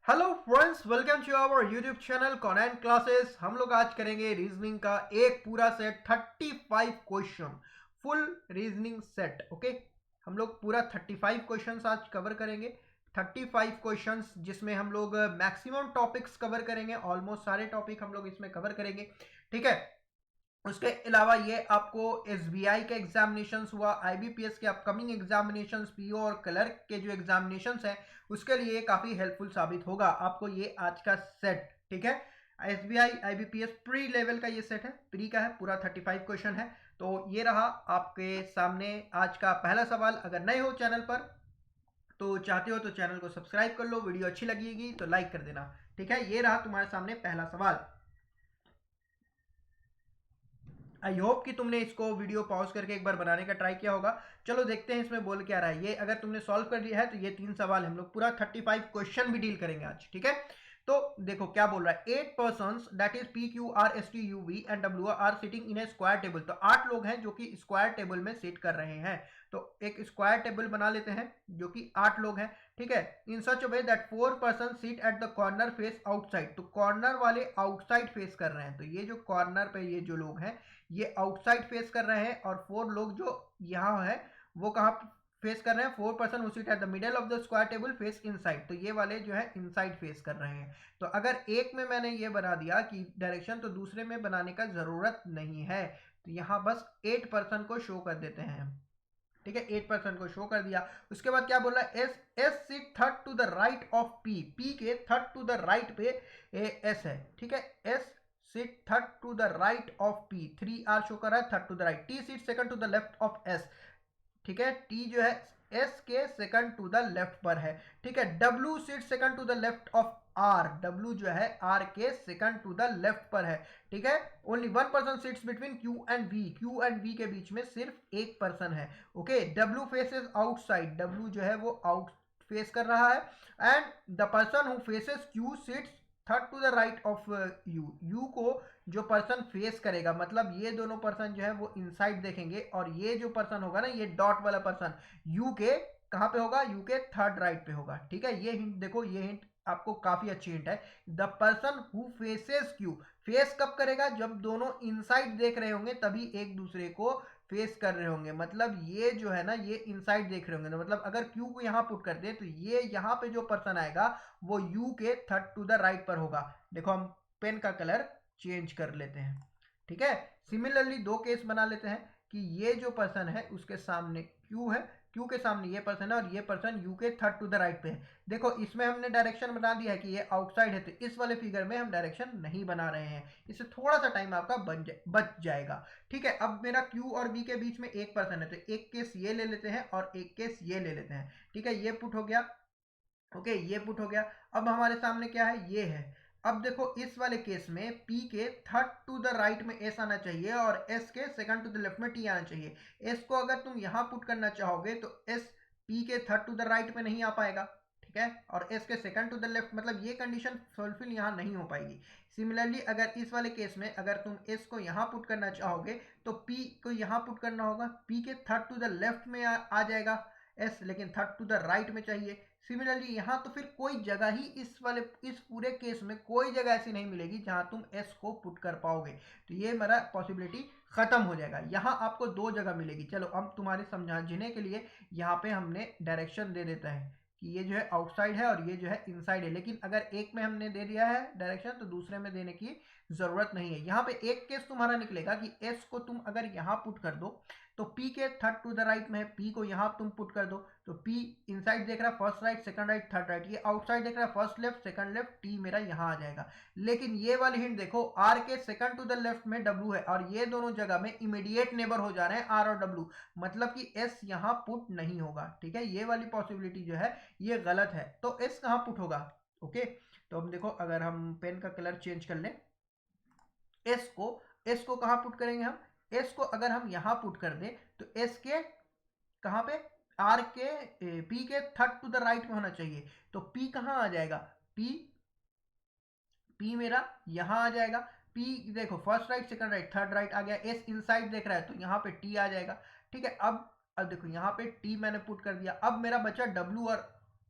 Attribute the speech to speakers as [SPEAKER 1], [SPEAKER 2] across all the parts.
[SPEAKER 1] Hello friends, welcome to our YouTube channel content classes. हम लोग आज करेंगे रीजनिंग का एक पूरा set 35 question, full reasoning set. Okay, हम लोग पूरा 35 क्वेश्चंस आज कवर करेंगे। 35 क्वेश्चंस जिसमें हम लोग मैक्सिमम टॉपिक्स कवर करेंगे, ऑलमोस्ट सारे टॉपिक हम लोग इसमें कवर करेंगे। ठीक है, उसके अलावा ये आपको एसबीआई के एग्जामिनेशंस हुआ, आईबीपीएस के अपकमिंग एग्जामिनेशंस, पीओ और क्लर्क के जो एग्जामिनेशंस हैं उसके लिए काफी हेल्पफुल साबित होगा आपको ये आज का सेट। ठीक है, एसबीआई आईबीपीएस प्री लेवल का ये सेट है, प्री का है, पूरा 35 क्वेश्चन है। तो ये रहा आपके सामने आज का पहला सवाल। अगर नए हो चैनल पर तो चाहते हो तो चैनल को सब्सक्राइब कर लो, वीडियो अच्छी लगेगी तो लाइक कर देना। ठीक है, ये रहा तुम्हारे सामने पहला सवाल। आई होप कि तुमने इसको वीडियो पॉज करके एक बार बनाने का ट्राई किया होगा। चलो देखते हैं इसमें बोल क्या रहा है। ये अगर तुमने सॉल्व कर लिया है तो ये 3 सवाल हम लोग पूरा 35 क्वेश्चन भी डील करेंगे आज। ठीक है, तो देखो क्या बोल रहा है। 8 person that is P Q R S T U V and W are sitting in a square table. तो 8 लोग हैं जो कि स्क्वायर टेबल में सिट कर रहे हैं। तो एक स्क्वायर टेबल बना लेते हैं जो कि 8 लोग हैं। ठीक है, in such way that 4 person sit at the corner face outside. तो कॉर्नर वाले आउटसाइड फेस कर रहे हैं। तो ये जो कॉर्नर पे ये जो लोग हैं ये आउटसाइड फेस कर रहे हैं, और 4 लोग जो यहाँ है वो कहाँ फेस कर रहे हैं। 4 person who sit at the middle of the square table face inside. तो ये वाले जो है इनसाइड फेस कर रहे हैं। तो अगर एक में मैंने ये बना दिया कि डायरेक्शन, तो दूसरे में बनाने का जरूरत नहीं है। तो यहाँ बस 8 पर्सन को शो कर देते हैं। ठीक है, 8% को शो कर दिया। उसके बाद क्या बोल रहा है, S S sit third to the right of P. P के थर्ड टू द राइट पे एस है। ठीक है, S sit third to the right of P, 3 R show कर रहा है, third to the right. T sit second to the left of S. ठीक है, टी जो है एस के सेकंड टू द लेफ्ट पर है। ठीक है, W sit second to the left of R. W जो है आर के सेकंड टू द लेफ्ट पर है। ठीक है, only 1 person sits between Q and V. Q and V के बीच में सिर्फ एक पर्सन है। Okay, W faces outside. W जो है वो आउट फेस कर रहा है। And the person who faces Q sits third to the right of U. U को जो पर्सन फेस करेगा, मतलब ये दोनों पर्सन जो है वो इनसाइड देखेंगे, और ये जो पर्सन होगा ना, ये डॉट वाला पर्सन यू के कहां पे होगा, यू के थर्ड राइट पे होगा। ठीक है, ये हिंट देखो, ये हिंट आपको काफी अच्छी हिंट है। The person who faces Q, face कब करेगा, जब दोनों इनसाइड देख रहे होंगे तभी एक दूसरे को फेस कर रहे होंगे। मतलब ये जो है ना, ये इनसाइड देख रहे होंगे। तो मतलब अगर क्यू को यहां पुट कर दे तो ये यहां पे जो पर्सन आएगा वो यू के थर्ड टू द राइट पर होगा। देखो हम पेन का कलर चेंज कर लेते हैं। ठीक है, सिमिलरली 2 केस बना लेते हैं कि ये जो पर्सन है उसके सामने क्यू है, क्यू के सामने ये पर्सन है, और ये पर्सन यू के थर्ड टू द राइट पे है। देखो इसमें हमने डायरेक्शन बना दिया है कि ये आउटसाइड है, तो इस वाले फिगर में हम डायरेक्शन नहीं बना रहे हैं। इससे थोड़ा सा टाइम आपका बच जाएगा। ठीक है, अब मेरा क्यू और बी के बीच में एक पर्सन है, तो एक केस ये ले लेते हैं और एक केस ये ले लेते हैं। ठीक है, ये पुट हो गया। ओके, ये पुट हो गया। अब हमारे सामने क्या है, ये है। अब देखो इस वाले केस में P के थर्ड टू द राइट में S आना चाहिए, और S के सेकंड टू द लेफ्ट में T आना चाहिए। S को अगर तुम यहां पुट करना चाहोगे तो S P के थर्ड टू द राइट में नहीं आ पाएगा। ठीक है, और S के सेकंड टू द लेफ्ट, मतलब ये कंडीशन फुलफिल यहां नहीं हो पाएगी। सिमिलरली अगर इस वाले केस में अगर तुम S को यहां पुट करना चाहोगे तो P को यहां पुट करना होगा। P के थर्ड टू द लेफ्ट में आ जाएगा S, लेकिन थर्ड टू द राइट में चाहिए। सिमिलरली यहाँ तो फिर कोई जगह ही इस पूरे केस में कोई जगह ऐसी नहीं मिलेगी जहां तुम S को पुट कर पाओगे। तो ये मेरा पॉसिबिलिटी खत्म हो जाएगा। यहाँ आपको 2 जगह मिलेगी। चलो अब तुम्हारे समझाने के लिए यहाँ पे हमने डायरेक्शन दे देता है कि ये जो है आउटसाइड है और ये जो है इनसाइड है। लेकिन अगर एक में हमने दे दिया है डायरेक्शन तो दूसरे में देने की जरूरत नहीं है। यहाँ पे एक केस तुम्हारा निकलेगा कि S को तुम अगर यहाँ पुट कर दो तो P के थर्ड टू द राइट में है, P को यहाँ तुम पुट कर दो तो P इनसाइड देख रहा है, first right second right third right. ये आउटसाइड देख रहा है, first left second left, T मेरा यहाँ आ जाएगा। लेकिन ये वाली हिंट देखो, R के सेकंड टू द लेफ्ट में W है, और ये दोनों जगह में इमीडिएट नेबर हो जा रहे हैं R और W, मतलब कि S यहाँ पुट नहीं होगा। ठीक है, ये वाली पॉसिबिलिटी जो है ये गलत है। तो S कहाँ पुट होगा। ओके, तो हम देखो अगर हम पेन का कलर चेंज कर लें, एस को कहां पुट करेंगे हम, एस को अगर हम यहां पुट कर दें तो एस के कहां पे, आर के पी के थर्ड टू द राइट में होना चाहिए। तो पी कहां आ जाएगा, पी पी मेरा यहां आ जाएगा। पी देखो first right second right third right आ गया। एस इनसाइड देख रहा है तो यहाँ पे टी आ जाएगा। ठीक है, अब देखो यहाँ पे टी मैंने पुट कर दिया। अब मेरा बचा डब्ल्यू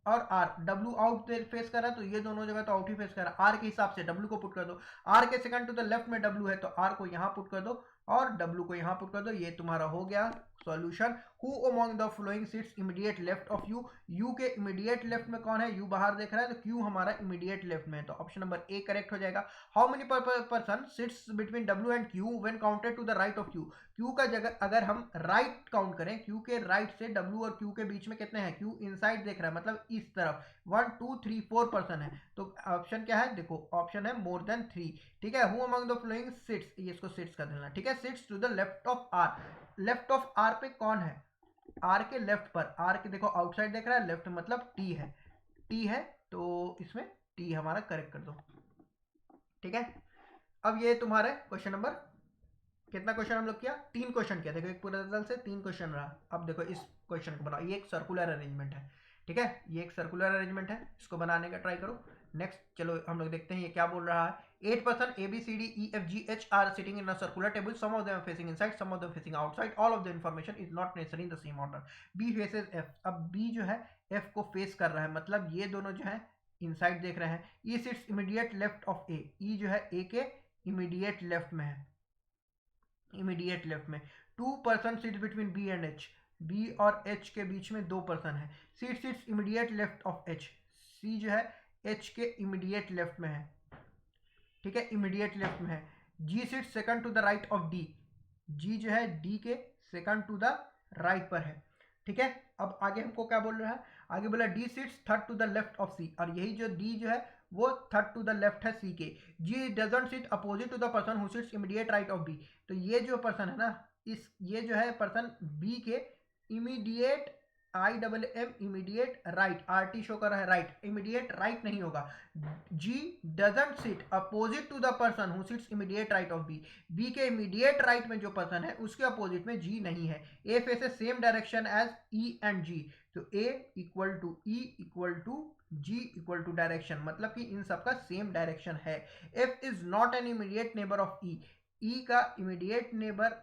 [SPEAKER 1] और आर, डब्ल्यू आउट फेस कर रहा है तो ये दोनों जगह तो आउट ही फेस कर रहा है। आर के हिसाब से डब्ल्यू को पुट कर दो, आर के सेकंड टू द लेफ्ट में डब्ल्यू है तो आर को यहाँ पुट कर दो और डब्ल्यू को यहाँ पुट कर दो। ये तुम्हारा हो गया solution. Who among the following seats immediate left of U, you के इमीडिएट लेफ्ट में कौन है, यू बाहर देख रहा है तो क्यू हमारा इमीडिएट लेफ्ट में है, तो ऑप्शन नंबर ए करेक्ट हो जाएगा। How many person sits between W and Q when counted to the right of Q, Q का जगह अगर हम राइट काउंट करें, क्यू के राइट से डब्ल्यू और क्यू के बीच में कितने हैं, क्यू इनसाइड देख रहा है मतलब इस तरफ 1 2 3 4 पर्सन है, तो ऑप्शन क्या है, देखो ऑप्शन है मोर देन 3। ठीक है, who among the following sits, ये इसको सिट्स कर देना। ठीक है, sits to the left of R, left of R पे कौन है, आर के लेफ्ट पर, आर के देखो आउटसाइड देख रहा है, लेफ्ट मतलब टी है, टी है तो इसमें टी हमारा करेक्ट कर दो। ठीक है, अब ये तुम्हारे क्वेश्चन नंबर, कितना क्वेश्चन हम लोग किया, 3 क्वेश्चन किया, देखो एक पूरे दल से 3 क्वेश्चन रहा। अब देखो इस क्वेश्चन को बनाओ, ये एक सर्कुलर अरेंजमेंट है। ठीक है, ये एक सर्कुलर अरेंजमेंट है, इसको बनाने का ट्राई करो। नेक्स्ट चलो हम लोग देखते हैं ये क्या बोल रहा है। 8 person A B C D E F G H are sitting in a circular table, some of them facing inside, some of them facing outside, all of the information is not necessary in the same order. B faces F, अब B जो है F को face कर रहा है, मतलब ये दोनों जो है इनसाइड देख रहे हैं। ई सिट्स इमीडिएट लेफ्ट ऑफ ए, ई जो है ए के इमीडिएट लेफ्ट में है, इमीडिएट लेफ्ट में। 2 person seats between B and H, B और एच के बीच में 2 पर्सन है। Seat seats immediate left of H, C जो है एच के इमीडिएट लेफ्ट में है। ठीक है, इमीडिएट लेफ्ट में है। G seat second to the right of D, G जो है डी के सेकंड टू द राइट पर है। ठीक है, अब आगे हमको क्या बोल रहा है, आगे बोला D seats third to the left of C, और यही जो डी जो है वो थर्ड टू द लेफ्ट है सी के। G doesn't sit opposite to the person who sits immediate right of B, तो ये जो पर्सन है ना, इस ये जो है पर्सन बी के immediate I double M immediate right, R T show कर रहा है राइट, इमीडिएट राइट नहीं होगा। G doesn't sit opposite to the person who sits immediate right of B, B के इमीडिएट राइट में जो पर्सन है उसके अपोजिट में जी नहीं है। A faces same direction as E and G, तो A equal to E equal to G equal to direction, मतलब कि इन सबका सेम डायरेक्शन है। F is not an immediate neighbour of E, E का इमीडिएट नेबर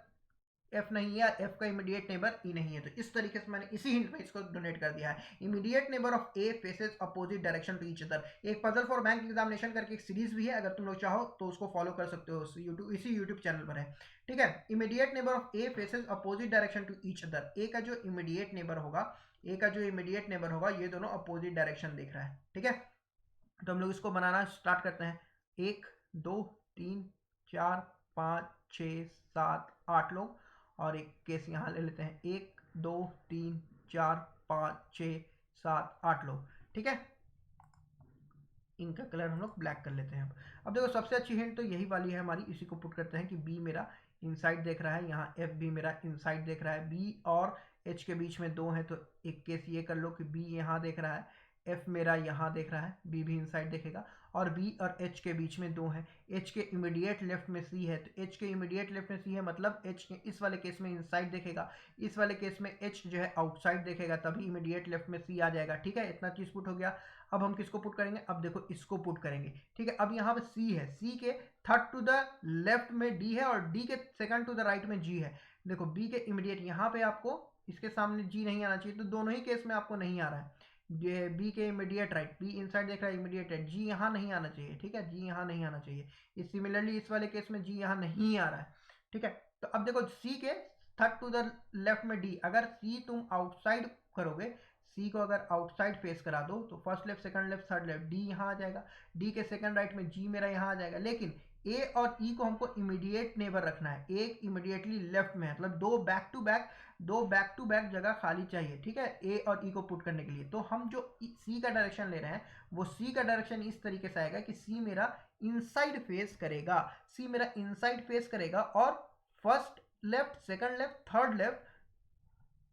[SPEAKER 1] एफ नहीं है, F का इमीडिएट नेबर ई नहीं है, तो इस तरीके से मैंने इसी हिंट में इसको डोनेट कर दिया है। Immediate neighbour of A faces opposite direction to each other. एक पजल फॉर बैंक एग्जामिनेशन करके एक सीरीज भी है, अगर तुम लोग चाहो तो उसको फॉलो कर सकते हो, इसी यूट्यूब चैनल पर है। ठीक है, immediate neighbour of A faces opposite direction to each other, A का जो इमीडिएट नेबर होगा, ए का जो इमीडिएट नेबर होगा, ये दोनों अपोजिट डायरेक्शन देख रहा है। ठीक है, तो हम लोग इसको बनाना स्टार्ट करते हैं। 1 2 3 4 5 6 7 8 लोग, और एक केस यहाँ ले लेते हैं, 1 2 3 4 5 6 7 8 लोग। ठीक है, इनका कलर हम लोग ब्लैक कर लेते हैं। अब देखो सबसे अच्छी हिंट तो यही वाली है हमारी, इसी को पुट करते हैं कि बी मेरा इनसाइड देख रहा है, यहाँ एफ भी मेरा इनसाइड देख रहा है, बी और एच के बीच में 2 हैं, तो एक केस ये कर लो कि बी यहाँ देख रहा है, एफ मेरा यहाँ देख रहा है, बी भी इनसाइड देखेगा, और बी और एच के बीच में 2 हैं, एच के इमीडिएट लेफ्ट में सी है, तो एच के इमीडिएट लेफ्ट में सी है मतलब एच इस वाले केस में इनसाइड देखेगा, इस वाले केस में एच जो है आउटसाइड देखेगा, तभी इमीडिएट लेफ्ट में सी आ जाएगा। ठीक है, इतना चीज पुट हो गया। अब हम किसको पुट करेंगे, अब देखो इसको पुट करेंगे। ठीक है, अब यहाँ पे सी है, सी के थर्ड टू द लेफ्ट में डी है, और डी के सेकंड टू द राइट में जी है। देखो बी के इमीडिएट यहाँ पे आपको इसके सामने जी नहीं आना चाहिए, तो दोनों ही केस में आपको नहीं आ रहा है। ये बी के इमीडिएट राइट, बी इनसाइड देख रहा है इमीडिएट राइट, जी यहाँ नहीं आना चाहिए। ठीक है, जी यहाँ नहीं आना चाहिए। इस सिमिलरली इस वाले केस में जी यहाँ नहीं आ रहा है। ठीक है, तो अब देखो सी के थर्ड टू द लेफ्ट में डी, अगर सी तुम आउटसाइड करोगे, सी को अगर आउटसाइड फेस करा दो तो first left second left third left D यहाँ आ जाएगा, डी के सेकंड राइट में जी मेरा यहाँ आ जाएगा। लेकिन ए और ई को हमको इमीडिएट नेबर रखना है, एक इमीडिएटली लेफ्ट में है, मतलब दो बैक टू बैक जगह खाली चाहिए। ठीक है, ए और ई को पुट करने के लिए, तो हम जो सी का डायरेक्शन ले रहे हैं वो सी का डायरेक्शन इस तरीके से आएगा कि सी मेरा इनसाइड फेस करेगा, सी मेरा इनसाइड फेस करेगा, और first left second left third left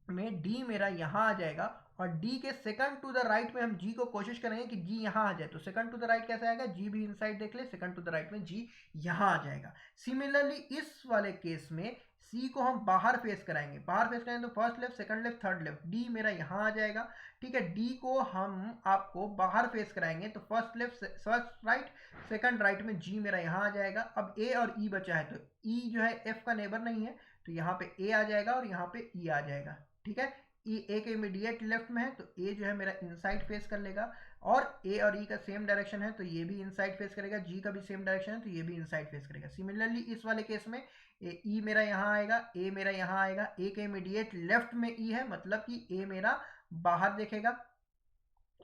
[SPEAKER 1] में डी मेरा यहाँ आ जाएगा, और डी के सेकंड टू द राइट में हम जी को कोशिश करेंगे कि जी यहाँ आ जाए, तो सेकंड टू द राइट कैसे आएगा, जी भी इनसाइड देख ले, सेकंड टू द राइट में जी यहाँ आ जाएगा। सिमिलरली इस वाले केस में सी को हम बाहर फेस कराएंगे, बाहर फेस कराएंगे तो first left second left third left, D मेरा यहाँ आ जाएगा। ठीक है, डी को हम आपको बाहर फेस कराएंगे तो first left first right second right में जी मेरा यहाँ आ जाएगा। अब ए और ई बचा है, तो ई जो है एफ का नेबर नहीं है, तो यहाँ पे ए आ जाएगा और यहाँ पे ई आ जाएगा। ठीक है, ए के इमीडिएट लेफ्ट में है तो ए जो है मेरा इनसाइड फेस कर लेगा, और ए और ई का सेम डायरेक्शन है तो ये भी इनसाइड फेस करेगा, जी का भी सेम डायरेक्शन है तो ये भी इनसाइड फेस करेगा। सिमिलरली इस वाले केस में ई मेरा यहाँ आएगा, ए मेरा यहाँ आएगा, ए के इमीडिएट लेफ्ट में ई है मतलब कि ए मेरा बाहर देखेगा,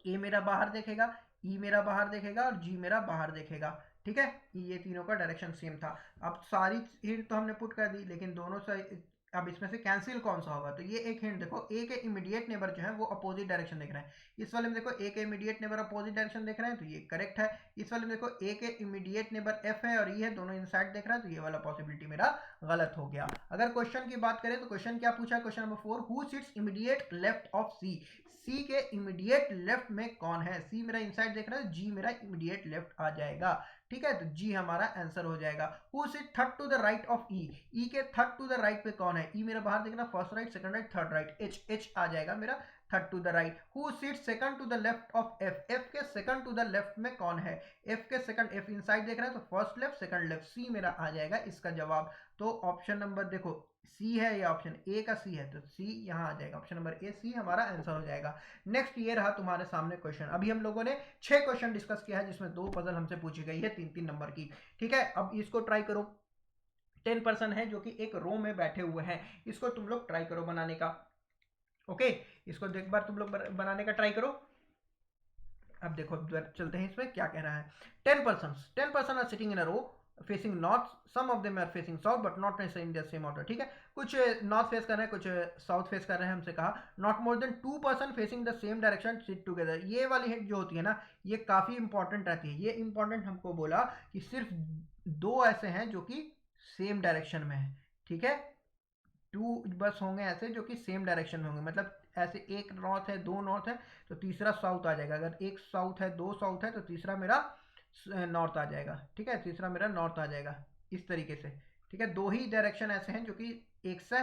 [SPEAKER 1] ए मेरा बाहर देखेगा, ई मेरा बाहर देखेगा और जी मेरा बाहर देखेगा। ठीक है, ये तीनों का डायरेक्शन सेम था। अब सारी हिंट तो हमने पुट कर दी, लेकिन दोनों से अब इसमें से कैंसिल कौन सा होगा, तो ये एक हिंट देखो, ए के इमीडिएट नेबर जो है वो अपोजिट डायरेक्शन देख रहे हैं। इस वाले में देखो ए के इमीडिएट नेबर अपोजिट डायरेक्शन देख रहे हैं तो ये करेक्ट है। इस वाले में देखो ए के इमीडिएट नेबर एफ है और ई है, दोनों इनसाइड देख रहा है तो ये वाला पॉसिबिलिटी मेरा गलत हो गया। अगर क्वेश्चन की बात करें तो क्वेश्चन क्या पूछा, question number 4, who sits immediate left of C, C के इमीडिएट लेफ्ट में कौन है, सी मेरा इनसाइड देख रहा है, जी मेरा इमीडिएट लेफ्ट आ जाएगा। ठीक है, तो जी हमारा आंसर हो जाएगा। Who sit third to the right of E, E के थर्ड टू द राइट पे कौन है, ई मेरा बाहर देखना, first right, second right, third right, H, H आ जाएगा मेरा third to the right. Who sit second to the left of F, F के सेकंड टू द लेफ्ट में कौन है, एफ के सेकंड, एफ इनसाइड देख रहा है तो फर्स्ट लेफ्ट सेकंड लेफ्ट, सी मेरा आ जाएगा इसका जवाब। तो ऑप्शन नंबर देखो सी है, या ऑप्शन ए का सी है तो सी यहाँ आ जाएगा, ऑप्शन नंबर ए सी हमारा आंसर हो जाएगा। नेक्स्ट ये रहा तुम्हारे सामने क्वेश्चन। अभी हम लोगों ने 6 क्वेश्चन डिस्कस किया है जिसमें 2 पजल हमसे पूछी गई है 3-3 नंबर की। ठीक है, अब इसको ट्राई करो। 10 पर्सन है जो कि एक रो में बैठे हुए हैं, इसको तुम लोग ट्राई करो बनाने का। ओके, इसको एक बार तुम लोग बनाने का ट्राई करो। अब देखो चलते हैं इसमें क्या कह रहा है। 10 person are sitting in a row facing north, some of them are facing south but not in the same order. ठीक है, कुछ नॉर्थ फेस कर रहे हैं, कुछ साउथ फेस कर रहे हैं। हमसे कहा not more than 2 person facing the same direction sit together. ये वाली हिंट जो होती है ना, ये काफी इंपॉर्टेंट रहती है। ये इंपॉर्टेंट हमको बोला कि सिर्फ 2 ऐसे हैं जो कि सेम डायरेक्शन में है। ठीक है, 2 बस होंगे ऐसे जो कि सेम डायरेक्शन में होंगे, मतलब ऐसे एक नॉर्थ है, 2 नॉर्थ है तो तीसरा साउथ आ जाएगा। अगर एक साउथ है, 2 साउथ है तो तीसरा मेरा नॉर्थ आ जाएगा। ठीक है, तीसरा मेरा नॉर्थ आ जाएगा इस तरीके से। ठीक है, 2 ही डायरेक्शन ऐसे हैं जो कि एक से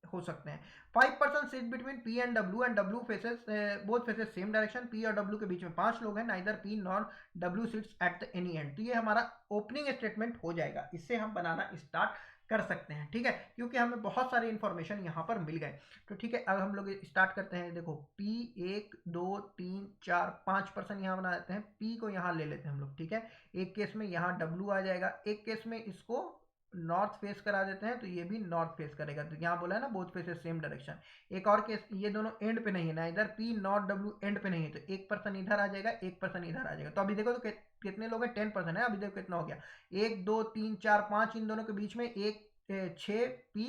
[SPEAKER 1] हो सकते हैं। 5 person sit between P and W faces both faces same direction. P और डब्ल्यू के बीच में 5 लोग हैं, neither P nor W seats at the any and. तो ये हमारा ओपनिंग स्टेटमेंट हो जाएगा, इससे हम बनाना स्टार्ट कर सकते हैं। ठीक है, क्योंकि हमें बहुत सारे इंफॉर्मेशन यहाँ पर मिल गए। तो ठीक है, अब हम लोग स्टार्ट करते हैं। देखो P 1 2 3 4 5 पर्सन यहाँ बना देते हैं, P को यहाँ ले लेते हैं हम लोग। ठीक है, एक केस में यहाँ W आ जाएगा, एक केस में इसको नॉर्थ फेस करा देते हैं तो ये भी नॉर्थ फेस करेगा। तो यहाँ बोला है ना बोथ फेसेस सेम डायरेक्शन। एक और केस, ये दोनों एंड पे नहीं है ना, इधर P नॉट W एंड पे नहीं है, तो एक पर्सन इधर आ जाएगा, एक पर्सन इधर आ जाएगा। तो अभी देखो तो कितने लोग हैं, 10 पर्सन है। अभी देखो कितना हो गया, 1 2 3 4 5 इन दोनों के बीच में, 6 P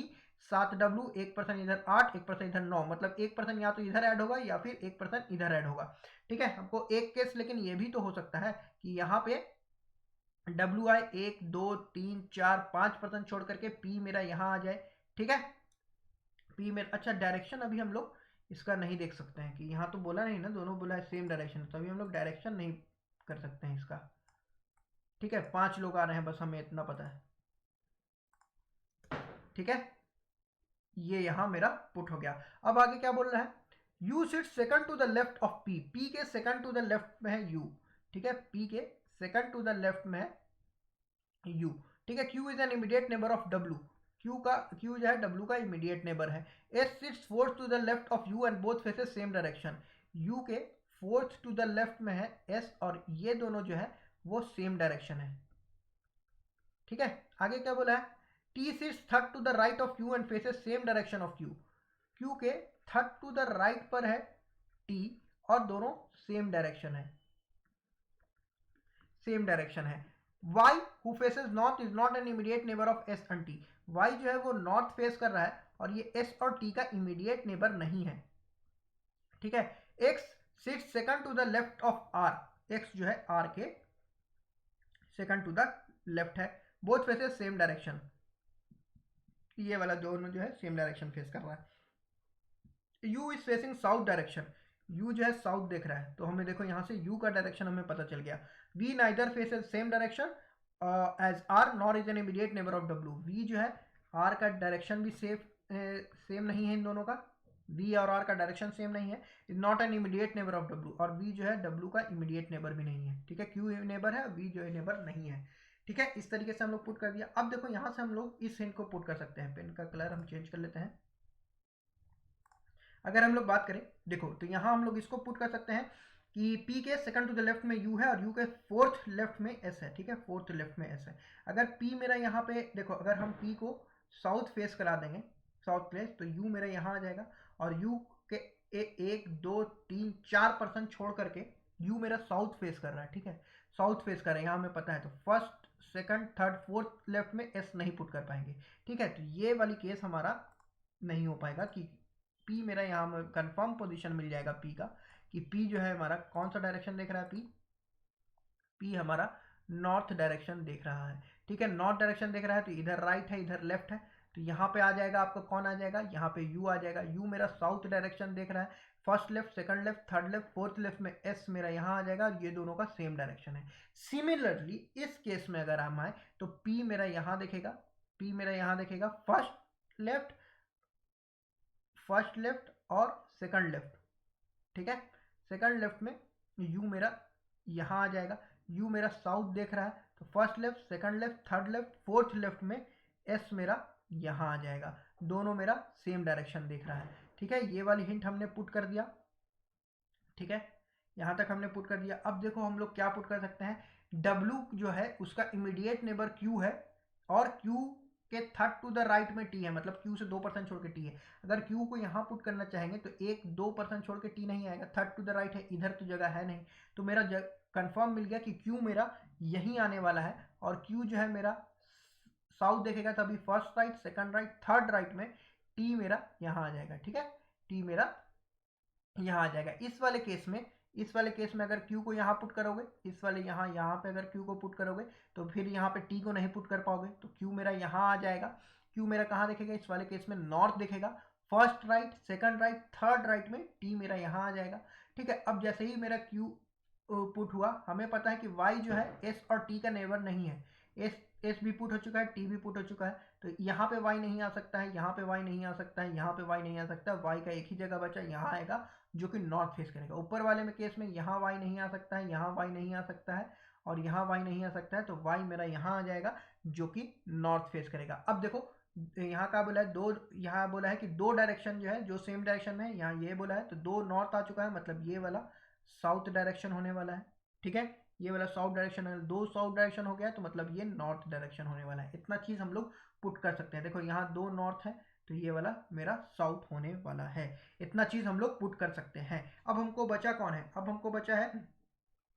[SPEAKER 1] 7 W, एक पर्सन इधर 8, एक पर्सन इधर 9, मतलब एक पर्सन या तो इधर ऐड होगा या फिर एक पर्सन इधर ऐड होगा। ठीक है, हमको एक केस लेकिन ये भी तो हो सकता है कि यहाँ पे WI 1 2 3 4 5 पर्सन छोड़ करके P मेरा यहाँ आ जाए। ठीक है, P मेरा, अच्छा डायरेक्शन अभी हम लोग इसका नहीं देख सकते हैं कि यहाँ तो बोला नहीं ना, दोनों बोला है सेम डायरेक्शन, तो अभी हम लोग डायरेक्शन नहीं कर सकते हैं इसका। ठीक है, 5 लोग आ रहे हैं बस, हमें इतना पता है। ठीक है, ये यहां मेरा पुट हो गया। अब आगे क्या बोल रहा है, U sit second to the left of P, P के सेकंड टू द लेफ्ट में है U। ठीक है, P के सेकंड टू द लेफ्ट में है U। ठीक है, Q is an immediate neighbour of W, Q जो है W का इमीडिएट नेबर है। S sits fourth to the left of U and both faces same direction. U के फोर्थ टू द लेफ्ट में है S और ये दोनों जो है वो सेम डायरेक्शन है। ठीक है, आगे क्या बोला है, T sits third to the right of Q and faces same direction of Q। Q के थर्ड टू द राइट पर है T और दोनों सेम डायरेक्शन है, सेम डायरेक्शन है। Y who faces north is not an immediate neighbor of S and T। Y जो है वो नॉर्थ फेस कर रहा है और ये S और T का इमीडिएट नेबर नहीं है। ठीक है, X sits second to the left of R। X जो है R के सेकंड टू द लेफ्ट है, बोथ फेसेस सेम डायरेक्शन। ये वाला दोनों जो है सेम डायरेक्शन फेस कर रहा है। U is facing south direction, U जो है साउथ देख रहा है, तो हमें देखो यहाँ से U का डायरेक्शन हमें पता चल गया। V neither faces same direction as R nor is an immediate neighbour of W। V जो है R का डायरेक्शन भी सेम नहीं है इन दोनों का, V और R का डायरेक्शन सेम नहीं है, is not an immediate neighbour of W। और V जो है W का इमीडिएट नेबर भी नहीं है। ठीक है, Q नेबर है, V जो है नेबर नहीं है। ठीक है, इस तरीके से हम लोग पुट कर दिया। अब देखो यहाँ से हम लोग इस हिंट को पुट कर सकते हैं, पेन का कलर हम चेंज कर लेते हैं। अगर हम लोग बात करें, देखो तो यहाँ हम लोग इसको पुट कर सकते हैं कि P के सेकंड टू द लेफ्ट में U है और U के फोर्थ लेफ्ट में S है, ठीक है, फोर्थ लेफ्ट में S है। अगर P मेरा यहाँ पे देखो, अगर हम P को साउथ फेस करा देंगे, साउथ फेस, तो U मेरा यहाँ आ जाएगा और U के 1 2 3 4% छोड़ करके U मेरा साउथ फेस कर रहा है, ठीक है, साउथ फेस कर रहा है, यहाँ हमें पता है। तो first second third fourth left में S नहीं पुट कर पाएंगे, ठीक है। तो ये वाली केस हमारा नहीं हो पाएगा कि P मेरा यहाँ कंफर्म पोजीशन मिल जाएगा P का, कि P जो है हमारा कौन सा डायरेक्शन देख रहा है, P हमारा नॉर्थ डायरेक्शन देख रहा है, ठीक है, नॉर्थ डायरेक्शन देख रहा है। तो इधर राइट है, इधर लेफ्ट है, तो यहाँ पे आ जाएगा आपका कौन आ जाएगा, यहाँ पे U आ जाएगा। U मेरा साउथ डायरेक्शन देख रहा है, first left second left third left fourth left में S मेरा यहाँ आ जाएगा और ये दोनों का सेम डायरेक्शन है। सिमिलरली इस केस में अगर हम आए तो P मेरा यहाँ देखेगा, P मेरा यहाँ देखेगा फर्स्ट लेफ्ट और सेकंड लेफ्ट, ठीक है, सेकंड लेफ्ट में U मेरा यहाँ आ जाएगा। U मेरा साउथ देख रहा है, तो first left second left third left fourth left में S मेरा यहाँ आ जाएगा, दोनों मेरा सेम डायरेक्शन देख रहा है, ठीक है। ये वाली हिंट हमने पुट कर दिया, ठीक है, यहाँ तक हमने पुट कर दिया। अब देखो हम लोग क्या पुट कर सकते हैं, W जो है उसका इमीडिएट नेबर Q है और Q के थर्ड टू द राइट में T है, मतलब Q से 2% छोड़ के T है। अगर Q को यहाँ पुट करना चाहेंगे तो 1 2% छोड़ के T नहीं आएगा, थर्ड टू द राइट है, इधर तो जगह है नहीं, तो मेरा कंफर्म मिल गया कि Q मेरा यहीं आने वाला है और Q जो है मेरा साउथ देखेगा, तभी first right second right third right में T मेरा यहाँ आ जाएगा, ठीक है, T मेरा यहाँ आ जाएगा। इस वाले केस में अगर Q को यहाँ पुट करोगे, इस वाले यहाँ पे अगर Q को पुट करोगे तो फिर यहाँ पे T को नहीं पुट कर पाओगे, तो Q मेरा यहाँ आ जाएगा। Q मेरा कहाँ दिखेगा, इस वाले केस में नॉर्थ दिखेगा, first right second right third right में T मेरा यहाँ आ जाएगा, ठीक है। अब जैसे ही मेरा Q पुट हुआ, हमें पता है कि Y जो है S और T का नेबर नहीं है, एस भी पुट हो चुका है, टी भी पुट हो चुका है, तो यहाँ पे वाई नहीं आ सकता है, यहाँ पे वाई नहीं आ सकता है, यहाँ पे वाई नहीं आ सकता है, वाई का एक ही जगह बचा, यहाँ आएगा जो कि नॉर्थ फेस करेगा। ऊपर वाले में केस में यहाँ वाई नहीं आ सकता है, यहाँ वाई नहीं आ सकता है और यहाँ वाई नहीं आ सकता है, तो वाई मेरा यहाँ आ जाएगा जो कि नॉर्थ फेस करेगा। अब देखो यहाँ का बोला है दो, यहाँ बोला है कि दो डायरेक्शन जो है जो सेम डायरेक्शन में है, यहाँ ये बोला है, तो दो नॉर्थ आ चुका है, मतलब ये वाला साउथ डायरेक्शन होने वाला है, ठीक है, ये वाला साउथ डायरेक्शन है, दो साउथ डायरेक्शन हो गया तो मतलब ये नॉर्थ डायरेक्शन होने वाला है। इतना चीज हम लोग पुट कर सकते हैं। देखो यहाँ दो नॉर्थ है तो ये वाला मेरा साउथ होने वाला है, इतना चीज हम लोग पुट कर सकते हैं। अब हमको बचा कौन है, अब हमको बचा है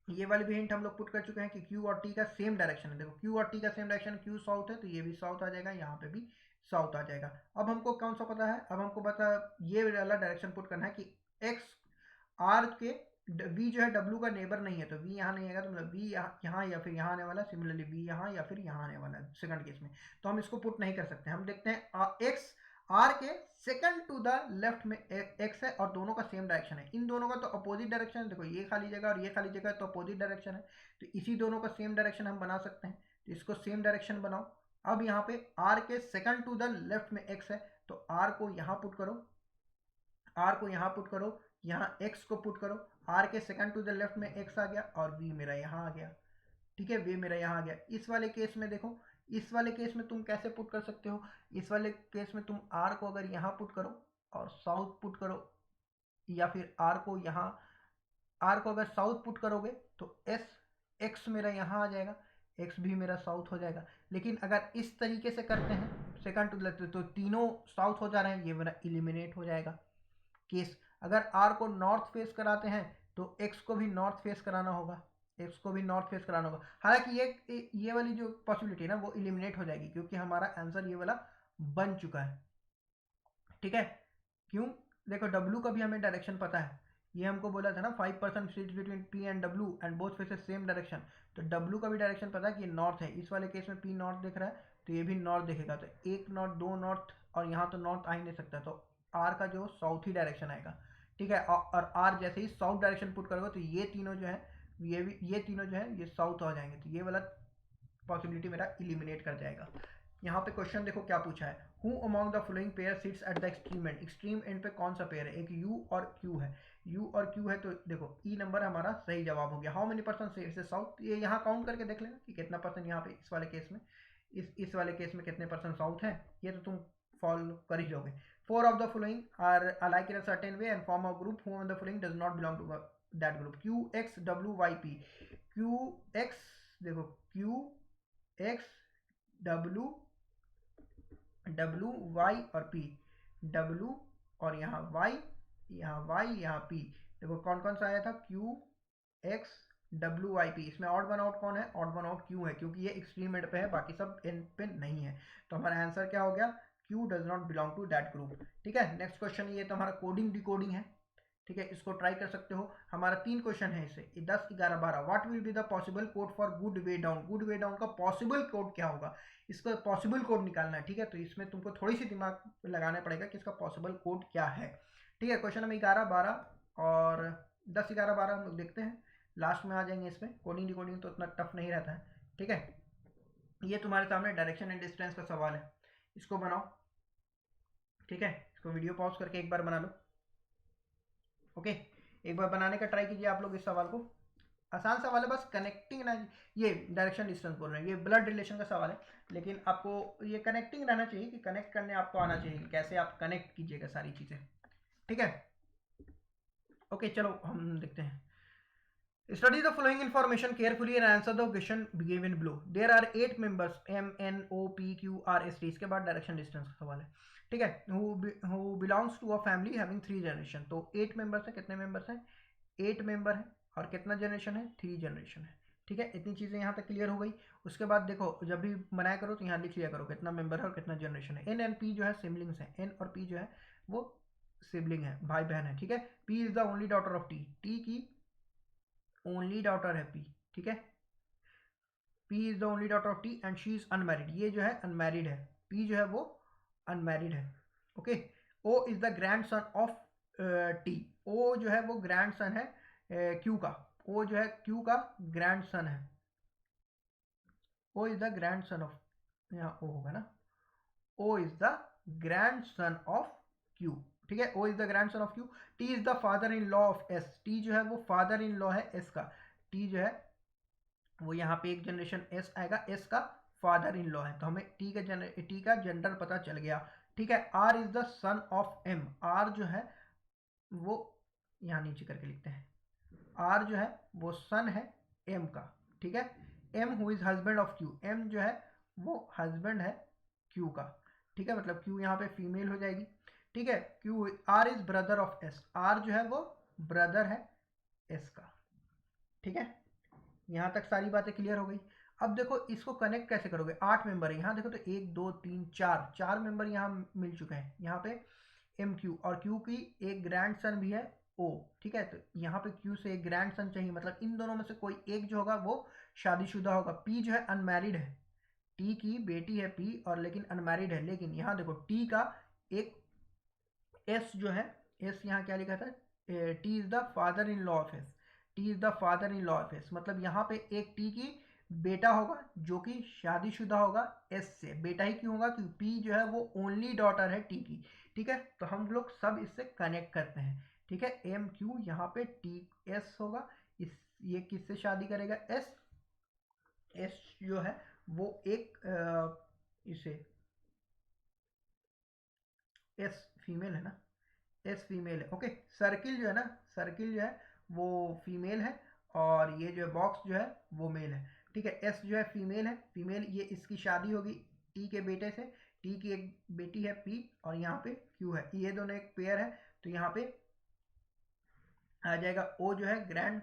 [SPEAKER 1] ये वाली भी हिंट हम लोग पुट कर चुके हैं कि Q और T का सेम डायरेक्शन है। देखो Q और T का सेम डायरेक्शन, Q साउथ है तो ये भी साउथ आ जाएगा, यहाँ पे भी साउथ आ जाएगा। अब हमको कौन सा पता है, अब हमको पता ये वाला डायरेक्शन पुट करना है कि X R के V जो है W का नेबर नहीं है, तो V यहाँ नहीं आएगा, तो मतलब V यहाँ या फिर यहाँ आने वाला, सिमिलरली V यहाँ या फिर यहाँ आने वाला है सेकंड केस में, तो हम इसको पुट नहीं कर सकते। हम देखते हैं X R के सेकंड टू द लेफ्ट में X है और दोनों का सेम डायरेक्शन है, इन दोनों का तो अपोजिट डायरेक्शन है, देखो ये खाली जगह और ये खाली जगह तो अपोजिट डायरेक्शन है, तो इसी दोनों का सेम डायरेक्शन हम बना सकते हैं, तो इसको सेम डायरेक्शन बनाओ। अब यहाँ पे R के सेकंड टू द लेफ्ट में X है, तो R को यहाँ पुट करो, R को यहाँ पुट करो, यहाँ X को पुट करो, R के सेकंड टू द लेफ्ट में X आ गया और V मेरा यहाँ आ गया, ठीक है, V मेरा यहाँ आ गया। इस वाले केस में देखो, इस वाले केस में तुम कैसे पुट कर सकते हो, इस वाले केस में तुम R को अगर यहाँ पुट करो और साउथ पुट करो, या फिर R को यहाँ, R को अगर साउथ पुट करोगे तो X मेरा यहाँ आ जाएगा, X भी मेरा साउथ हो जाएगा। लेकिन अगर इस तरीके से करते हैं सेकंड टू द लेफ्ट, तो तीनों साउथ हो जा रहे हैं, ये मेरा इलिमिनेट हो जाएगा केस। अगर R को नॉर्थ फेस कराते हैं तो X को भी नॉर्थ फेस कराना होगा, X को भी नॉर्थ फेस कराना होगा। हालांकि ये वाली जो पॉसिबिलिटी है ना वो इलिमिनेट हो जाएगी, क्योंकि हमारा आंसर ये वाला बन चुका है, ठीक है। क्यों, देखो W का भी हमें डायरेक्शन पता है, ये हमको बोला था ना 5% switch between P and W and both faces same direction, तो W का भी डायरेक्शन पता है कि नॉर्थ है। इस वाले केस में P नॉर्थ दिख रहा है तो ये भी नॉर्थ दिखेगा, तो एक नॉर्थ दो नॉर्थ और यहाँ तो नॉर्थ आ ही नहीं सकता, तो R का जो साउथ ही डायरेक्शन आएगा, ठीक है। और R जैसे ही साउथ डायरेक्शन पुट करोगे तो ये तीनों जो है ये तीनों जो है ये साउथ आ जाएंगे, तो ये वाला पॉसिबिलिटी मेरा इलिमिनेट कर जाएगा। यहाँ पे क्वेश्चन देखो क्या पूछा है, who among the following pair seats at the extreme and, extreme and पे कौन सा पेयर है, एक U और Q है, U और Q है, तो देखो E नंबर हमारा सही जवाब हो गया। हाउ मेनी परसेंट से साउथ, ये यहाँ काउंट करके देख लेना कि कितना परसेंट यहाँ पे इस वाले केस में, इस वाले केस में कितने परसेंट साउथ है, ये तो तुम फॉलो कर ही लोगे। 4 of the following are alike in a certain way and form a group whom the following does not belong to that group. Q X W Y P. Q X देखो Q X W Y और P, W और यहाँ Y, यहाँ P। देखो कौन कौन सा आया था, Q X W Y P। इसमें ऑड वन आउट कौन है, ऑड वन आउट Q है, क्योंकि ये एक्सट्रीम एंड पे है, बाकी सब एंड पे नहीं है। तो हमारा आंसर क्या हो गया, Q does not belong to that group. ठीक है, नेक्स्ट क्वेश्चन, ये तो हमारा कोडिंग डिकोडिंग है। ठीक है, इसको ट्राई कर सकते हो। हमारा 3 क्वेश्चन है इसे, 10 11 12। What will be the possible code for good way down. Good way down का पॉसिबल कोड क्या होगा, इसका पॉसिबल कोड निकालना है। ठीक है, तो इसमें तुमको थोड़ी सी दिमाग लगाना पड़ेगा कि इसका पॉसिबल कोड क्या है। ठीक है, क्वेश्चन नंबर 11 12 और 10 11 12 हम लोग देखते हैं, लास्ट में आ जाएंगे इसमें। कोडिंग डिकोडिंग तो उतना टफ नहीं रहता है। ठीक है, ये तुम्हारे सामने डायरेक्शन एंड डिस्टेंस का सवाल है, इसको बनाओ। ठीक है, इसको वीडियो पॉज करके एक बार बना लो। ओके, एक बार बनाने का ट्राई कीजिए आप लोग इस सवाल को। आसान सवाल है, बस कनेक्टिंग ना, ये डायरेक्शन डिस्टेंस बोल रहे हैं, ये ब्लड रिलेशन का सवाल है, लेकिन आपको ये कनेक्टिंग रहना चाहिए कि कनेक्ट करने आपको आना चाहिए, कैसे आप कनेक्ट कीजिएगा सारी चीज़ें। ठीक है, ओके चलो हम देखते हैं। Study the following information carefully and answer the question given below. There are 8 members M N O P Q R S T। इसके बाद डायरेक्शन डिस्टेंस का सवाल है। ठीक है, who belongs to a family having 3 generation. तो 8 members है, कितने मेंबर्स हैं, 8 मेंबर है, और कितना जनरेशन है, 3 जनरेशन है। ठीक है, इतनी चीज़ें यहाँ तक क्लियर हो गई। उसके बाद देखो, जब भी बनाया करो तो यहाँ लिख लिया करो कितना मेंबर है और कितना जनरेशन है। N and P जो है सिबलिंग्स है, N और P जो है वो सिबलिंग है, भाई बहन है। ठीक है, P is the only daughter of T। T की ओनली डॉटर है P। ठीक है, P is the only daughter of T and she is unmarried. ये जो है अनमैरिड है, P जो है वो अनमैरिड है। Okay, O is the grand son of T। O जो है वो ग्रैंड सन है Q का। O जो है Q का ग्रैंड सन है। O is the grand son of, यहाँ O होगा ना, O is the grand son of Q। ठीक है, O is the grand son of Q। T is the father in law of S। T जो है वो father in law है S का। T जो है वो यहाँ पे एक जनरेशन S आएगा, S का फादर इन लॉ है, तो हमें T का जेंडर पता चल गया। ठीक है, R is the son of M। R जो है वो यहाँ नीचे करके लिखते हैं, R जो है वो सन है M का। ठीक है, M who is husband of Q। M जो है वो हस्बैंड है Q का। ठीक है, मतलब Q यहाँ पे फीमेल हो जाएगी। ठीक है, Q R is brother of S। R जो है वो ब्रदर है S का। ठीक है, यहाँ तक सारी बातें क्लियर हो गई। अब देखो इसको कनेक्ट कैसे करोगे, 8 मेंबर है यहाँ, देखो तो 1 2 3 4 मेंबर यहाँ मिल चुके हैं। यहाँ पे MQ और Q की एक ग्रैंड सन भी है O। ठीक है, तो यहाँ पे Q से एक ग्रैंड सन चाहिए, मतलब इन दोनों में से कोई एक जो होगा वो शादीशुदा होगा। P जो है अनमैरिड है, T की बेटी है P और लेकिन अनमैरिड है। लेकिन यहाँ देखो T का एक S जो है, S यहाँ क्या लिखा था, T is the father in law of S। T is the father in law of S, मतलब यहाँ पे एक T की बेटा होगा जो कि शादीशुदा होगा S से। बेटा ही क्यों होगा, क्योंकि P जो है वो ओनली डॉटर है T की। ठीक है, तो हम लोग सब इससे कनेक्ट करते हैं। ठीक है, MQ यहाँ पे TS होगा, इस ये किससे शादी करेगा, S। S जो है वो एक इसे S फीमेल है ना, S फीमेल है। ओके, सर्किल जो है ना, सर्किल जो है वो फीमेल है और ये जो है बॉक्स जो है वो मेल है। ठीक है, S जो है फीमेल है, फीमेल, ये इसकी शादी होगी T के बेटे से। T की एक बेटी है P और यहाँ पे Q है, ये दोनों एक पेयर है, तो यहाँ पे आ जाएगा O जो है ग्रैंड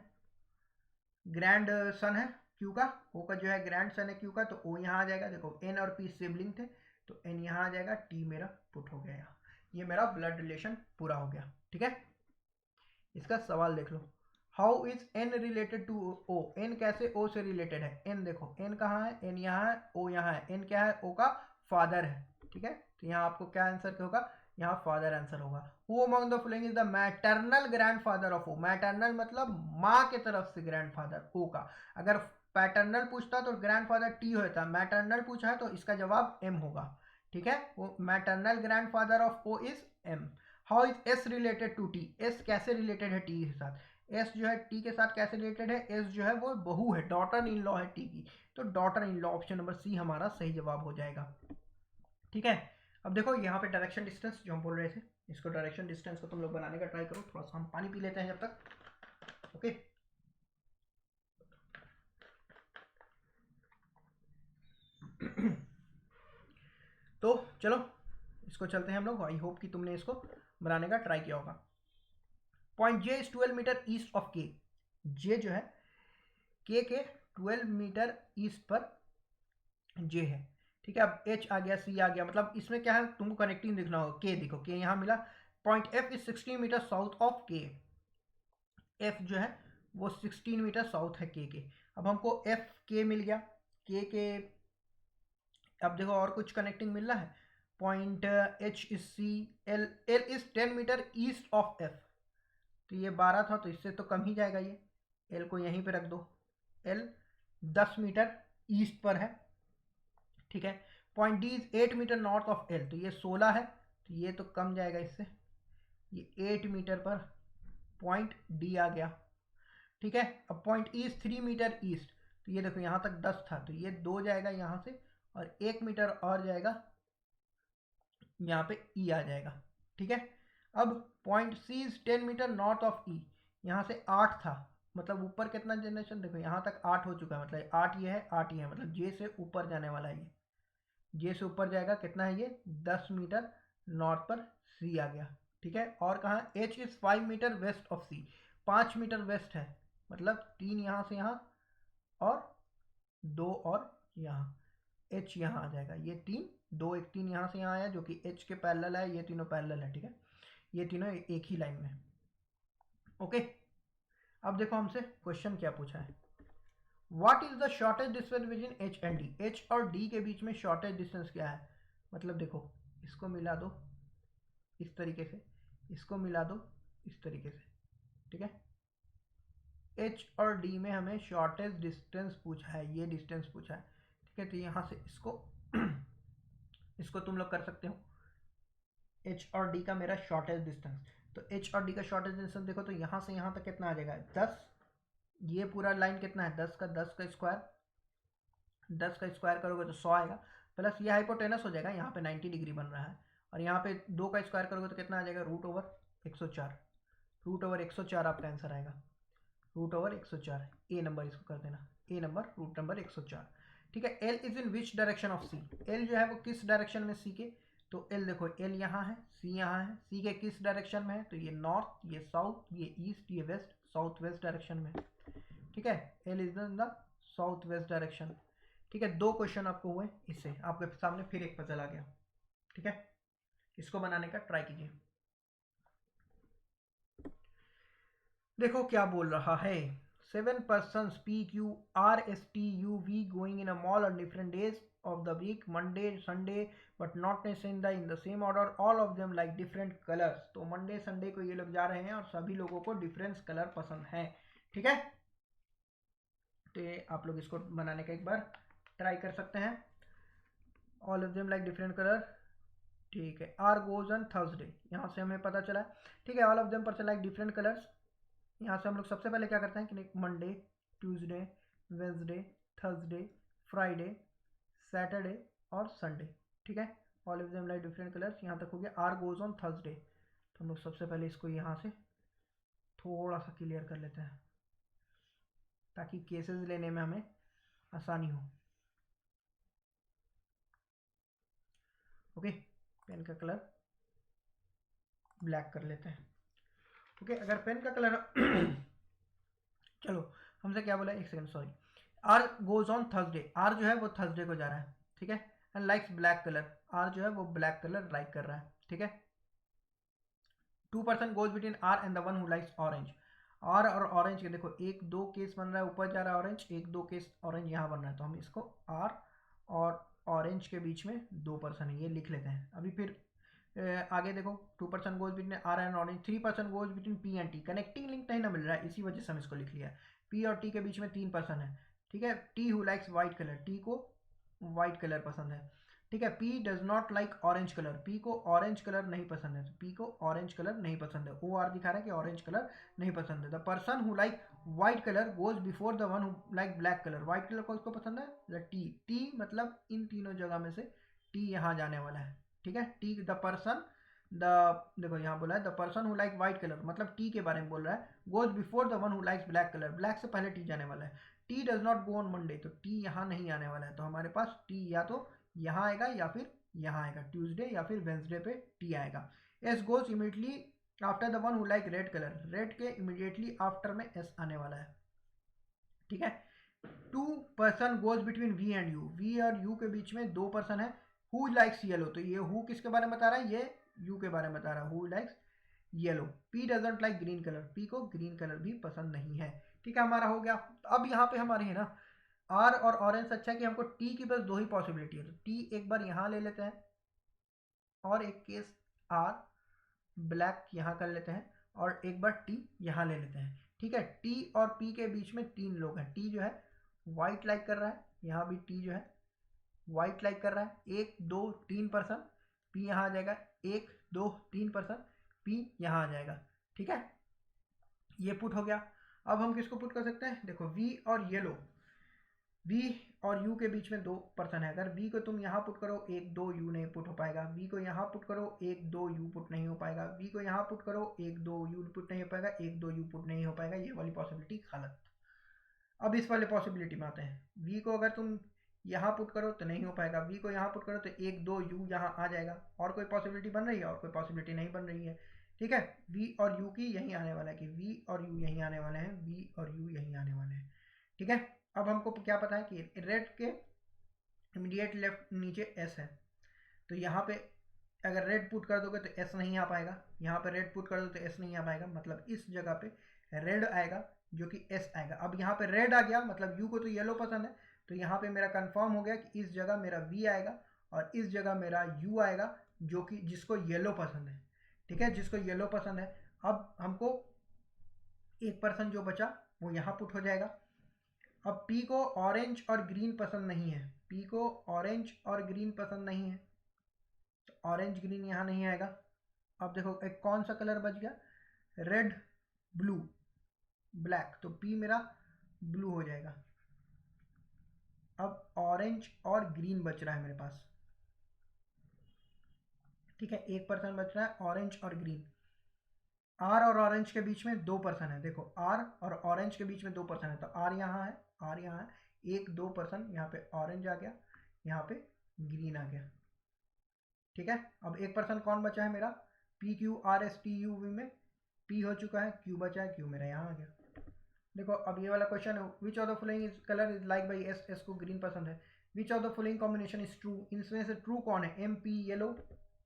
[SPEAKER 1] सन है Q का। O का जो है ग्रैंड सन है Q का, तो O यहाँ आ जाएगा। देखो N और P सिबलिंग थे, तो N यहाँ आ जाएगा, T मेरा पुट हो गया यहाँ। ये मेरा ब्लड रिलेशन पूरा हो गया। ठीक है, इसका सवाल देख लो, how is N related to O। N कैसे O से रिलेटेड है, N देखो N कहाँ है, N यहाँ है, O यहाँ है। N क्या है, O का फादर है। ठीक है, तो यहाँ आपको क्या आंसर होगा, यहाँ फादर आंसर होगा। Who among the following is the maternal grandfather of O। Maternal मतलब माँ के तरफ से ग्रैंडफादर O का। अगर पैटर्नल पूछता तो ग्रैंडफादर T होता, मैटरनल पूछा है तो इसका जवाब M होगा। ठीक है, वो maternal grandfather of O is M। How is S related to T। S कैसे रिलेटेड है T के साथ, S जो है T के साथ कैसे रिलेटेड है, S जो है वो बहू है, डॉटर इन लॉ है T की, तो daughter in law, option number C हमारा सही जवाब हो जाएगा। ठीक है, अब देखो यहाँ पे डायरेक्शन डिस्टेंस जो हम बोल रहे थे, इसको डायरेक्शन डिस्टेंस को तुम लोग बनाने का ट्राई करो। थोड़ा सा हम पानी पी लेते हैं जब तक। ओके, तो चलो इसको चलते हैं हम लोग। आई होप कि तुमने इसको बनाने का ट्राई किया होगा। Point J is 12 metre east of K. J जो है के 12 मीटर ईस्ट पर जे है, ठीक है। अब एच आ गया, सी आ गया, मतलब इसमें क्या है, तुमको कनेक्टिंग दिखना होगा। के देखो, के यहाँ मिला। Point F is 16 metre south of K. F जो है वो 16 मीटर साउथ है के। अब हमको एफ के मिल गया, के अब देखो और कुछ कनेक्टिंग मिल रहा है। Point H is C. L is 10 metre east of F. तो ये 12 था तो इससे तो कम ही जाएगा ये। एल को यहीं पे रख दो। एल 10 मीटर ईस्ट पर है, ठीक है। Point D is 8 metre north of L. तो ये 16 है तो ये तो कम जाएगा इससे। ये 8 मीटर पर पॉइंट डी आ गया, ठीक है। अब point E is 3 metre east. तो ये देखो यहाँ तक 10 था तो ये 2 जाएगा यहाँ से, और 1 मीटर और जाएगा यहाँ पे ई आ जाएगा, ठीक है। अब point C is 10 metre north of E. यहाँ से 8 था, मतलब ऊपर कितना जनरेशन, देखो यहाँ तक 8 हो चुका है, मतलब 8 ये है, 8 ये है, मतलब जे से ऊपर जाने वाला है। ये जे से ऊपर जाएगा, कितना है ये 10 मीटर नॉर्थ पर सी आ गया, ठीक है। और कहाँ, H is 5 metre west of C. 5 metre west है, मतलब 3 यहाँ से यहाँ और 2 और यहाँ। एच यहाँ आ जाएगा, ये 3, 2 1 3 यहाँ से यहाँ आया जो कि एच के पैरेलल है। ये तीनों पैरेलल है, ठीक है। ये तीनों एक ही लाइन में। ओके, अब देखो हमसे क्वेश्चन क्या पूछा है। What is the shortest distance between H and D. H और डी के बीच में शॉर्टेस्ट डिस्टेंस क्या है। मतलब देखो, इसको मिला दो इस तरीके से, इसको मिला दो इस तरीके से, ठीक है। एच और डी में हमें शॉर्टेस्ट डिस्टेंस पूछा है, ये डिस्टेंस पूछा है, ठीक है। तो यहाँ से इसको तुम लोग कर सकते हो। एच और डी का मेरा शॉर्टेस्ट डिस्टेंस, तो एच और डी का शॉर्टेस्ट डिस्टेंस देखो तो यहाँ से यहाँ तक कितना आ जाएगा 10। ये पूरा लाइन कितना है 10 का स्क्वायर। 10 का स्क्वायर करोगे तो 100 आएगा, प्लस ये हाइपोटेनस हो जाएगा, यहाँ पे 90 डिग्री बन रहा है। और यहाँ पे 2 का स्क्वायर करोगे तो कितना आ जाएगा √104। √104 आपका आंसर आएगा, √104। ए नंबर इसको कर देना, ए नंबर √104, ठीक है। L is in which direction of C. L जो है वो किस डायरेक्शन में सी के, तो एल देखो, एल यहाँ है, सी यहाँ है, सी के किस डायरेक्शन में है, तो ये नॉर्थ, ये साउथ, ये ईस्ट, ये वेस्ट, साउथ वेस्ट डायरेक्शन में, ठीक है। L is in the south west direction, ठीक है। 2 क्वेश्चन आपको हुए, इससे आपके सामने फिर एक पजल आ गया, ठीक है। इसको बनाने का ट्राई कीजिए। देखो क्या बोल रहा है। 7 persons P Q R S T U V going in a mall on different days of the week, Monday, Sunday, but not necessarily in the same order. All of them like different colors. तो Monday Sunday को ये लोग जा रहे हैं और सभी लोगों को डिफरेंस कलर पसंद है, ठीक है। तो आप लोग इसको बनाने का एक बार ट्राई कर सकते हैं। All of them like different colour, ठीक है। आर गोज ऑन थर्सडे, यहाँ से हमें पता चला, ठीक है। All of them person like different colours. यहाँ से हम लोग सबसे पहले क्या करते हैं कि Monday, Tuesday, Wednesday, Thursday, Friday, Saturday और संडे, ठीक है। All of them like different colours, यहाँ तक हो गया। आर गोज ऑन थर्सडे, तो हम लोग सबसे पहले इसको यहाँ से थोड़ा सा क्लियर कर लेते हैं ताकि केसेस लेने में हमें आसानी हो। ओके, पेन का कलर ब्लैक कर लेते हैं। ओके, अगर पेन का कलर चलो हमसे क्या बोला, एक second sorry. R goes on Thursday, R जो है वो थर्सडे को जा रहा है, ठीक है। And likes black colour, R जो है वो ब्लैक कलर लाइक कर रहा है, ठीक है। 2 person goes between R and the one who likes orange. R और ऑरेंज के देखो 1 2 केस बन रहा है, ऊपर जा रहा है ऑरेंज, 1 2 केस ऑरेंज यहाँ बन रहा है, तो हम इसको आर और ऑरेंज के बीच में 2 person है, ये लिख लेते हैं। अभी फिर आगे देखो, 2 person goes between R and orange, 3 person goes between P and T. Connecting link नहीं ना मिल रहा है, इसी वजह से हम इसको लिख लिया। पी और टी के बीच में 3 person है, ठीक है। T who likes white colour, T को वाइट कलर पसंद है, ठीक है। P does not like orange colour, P को ऑरेंज कलर नहीं पसंद है, पी को ऑरेंज कलर नहीं पसंद है। ओ आर दिखा रहा है कि ऑरेंज कलर नहीं पसंद है। The person who like white colour goes before the one who like black colour. White colour को उसको पसंद है, टी, टी मतलब इन तीनों जगह में से टी यहाँ जाने वाला है, ठीक है, टी द पर्सन, द, देखो यहाँ बोला है the person who like white colour, मतलब टी के बारे में बोल रहा है, goes before the one who likes black colour, black से पहले टी जाने वाला है। T does not go on Monday, तो टी यहाँ नहीं आने वाला है, तो हमारे पास टी या तो यहाँ आएगा या फिर यहाँ आएगा, ट्यूसडे या फिर वेंसडे पे टी आएगा। S goes immediately after the one who like red colour, red के इमीडिएटली आफ्टर में एस आने वाला है, ठीक है। Two person goes between V and U, V और यू के बीच में दो पर्सन है। हु लाइक्स येलो, तो ये हु किसके बारे में बता रहा है, ये यू के बारे में बता रहा है, who likes yellow. P doesn't like green colour, P को ग्रीन कलर भी पसंद नहीं है, ठीक है, हमारा हो गया। अब यहाँ पे हमारे है ना आर और ऑरेंज, अच्छा है कि हमको टी की बस दो ही पॉसिबिलिटी है, तो टी एक बार यहाँ ले लेते हैं और एक केस आर ब्लैक यहाँ कर लेते हैं और एक बार टी यहाँ ले लेते हैं, ठीक है। टी और पी के बीच में तीन लोग हैं, टी जो है वाइट लाइक कर रहा है, यहाँ भी टी जो है वाइट लाइक कर रहा है, 1 2 3 पर्सन, पी यहाँ आ जाएगा, 1 2 3 पर्सन, पी यहाँ आ जाएगा, ठीक है, ये पुट हो गया। अब हम किसको पुट कर सकते हैं, देखो वी और येलो, वी और यू के बीच में दो पर्सन है, अगर वी को तुम यहाँ पुट करो 1 2 यू नहीं पुट हो पाएगा, वी को यहाँ पुट करो 1 2 यू पुट नहीं हो पाएगा, वी को यहाँ पुट करो 1 2 यू पुट नहीं हो पाएगा, 1 2 यू पुट नहीं हो पाएगा, ये वाली पॉसिबिलिटी गलत। अब इस वाले पॉसिबिलिटी में आते हैं, वी को अगर तुम यहाँ पुट करो तो नहीं हो पाएगा, वी को यहाँ पुट करो तो 1 2 यू यहाँ आ जाएगा, और कोई पॉसिबिलिटी बन रही है, और कोई पॉसिबिलिटी नहीं बन रही है, ठीक है। वी और यू की यहीं आने वाला है कि वी और यू यहीं आने वाले हैं, वी और यू यहीं आने वाले हैं, ठीक है। अब हमको क्या पता है कि रेड के इमीडिएट लेफ्ट नीचे एस है, तो यहाँ पे अगर रेड पुट कर दोगे तो एस नहीं आ पाएगा, यहाँ पे रेड पुट कर दो तो एस नहीं आ पाएगा, मतलब इस जगह पे रेड आएगा जो कि एस आएगा। अब यहाँ पे रेड आ गया, मतलब यू को तो येलो पसंद है, तो यहाँ पे मेरा कंफर्म हो गया कि इस जगह मेरा वी आएगा और इस जगह मेरा यू आएगा, जो कि जिसको येलो पसंद है, ठीक है, जिसको येलो पसंद है। अब हमको एक पर्सन जो बचा वो यहाँ पुट हो जाएगा। अब पी को ऑरेंज और ग्रीन पसंद नहीं है, पी को ऑरेंज और ग्रीन पसंद नहीं है, तो ऑरेंज ग्रीन यहाँ नहीं आएगा। अब देखो एक कौन सा कलर बच गया, रेड ब्लू ब्लैक, तो पी मेरा ब्लू हो जाएगा। अब ऑरेंज और ग्रीन बच रहा है मेरे पास, ठीक है, एक पर्सन बच रहा है ऑरेंज और ग्रीन। आर और ऑरेंज के बीच में दो पर्सन है, देखो आर और ऑरेंज के बीच में दो पर्सन है, तो आर यहाँ है, आर यहाँ है, 1 2 पर्सन, यहाँ पे ऑरेंज आ गया, यहाँ पे ग्रीन आ गया, ठीक है। अब एक पर्सन कौन बचा है मेरा, P Q R S T U V में पी हो चुका है, क्यू बचा है, क्यू मेरा यहाँ आ गया। देखो अब ये वाला क्वेश्चन है, which of the following is colour is like by S, S को ग्रीन पसंद है, which of the following combination is true, इनमें से ट्रू कौन है, M P yellow,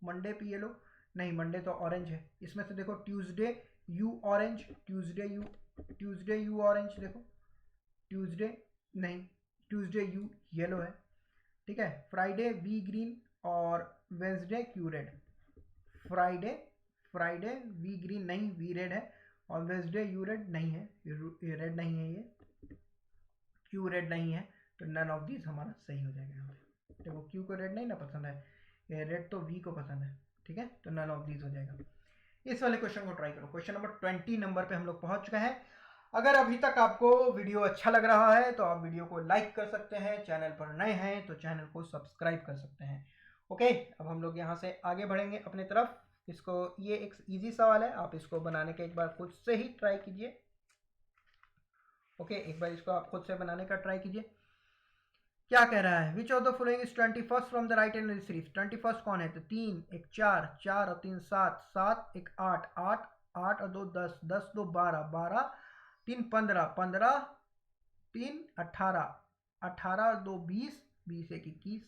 [SPEAKER 1] Monday P yellow, नहीं मंडे तो ऑरेंज है, इसमें से देखो Tuesday U orange, Tuesday U orange, देखो ट्यूसडे नहीं, ट्यूसडे यू येलो है, ठीक है। फ्राइडे वी ग्रीन और Wednesday Q red, Friday Friday V green नहीं, वी रेड है, और वेंसडे यू रेड नहीं है, ये रेड नहीं है, ये क्यू रेड नहीं है, तो नन ऑफ दीज हमारा सही हो जाएगा यहाँ पे। देखो क्यू को रेड नहीं ना पसंद है, ये रेड तो वी को पसंद है, ठीक है, तो नन ऑफ दीज हो जाएगा। इस वाले क्वेश्चन को ट्राई करो, क्वेश्चन नंबर 20 नंबर पे हम लोग पहुंच चुके हैं। अगर अभी तक आपको वीडियो अच्छा लग रहा है तो आप वीडियो को लाइक कर सकते हैं, चैनल पर नए हैं तो चैनल को सब्सक्राइब कर सकते हैं। ओके, अब हम लोग यहाँ से आगे बढ़ेंगे अपने तरफ। इसको, ये एक इजी सवाल है, आप इसको बनाने के एक बार खुद से ही ट्राई कीजिए। ओके, एक बार इसको आप खुद से बनाने का ट्राई कीजिए। क्या कह रहा है, which of the following is 21 from the right hand series, 21 कौन है, तो 3 1 4, 4 और 3 7, 7 1 8, 8 8 और 2 10, 10 2 12, 12 3 15, 15 3 18, 18 और 2 20, 20 1 21।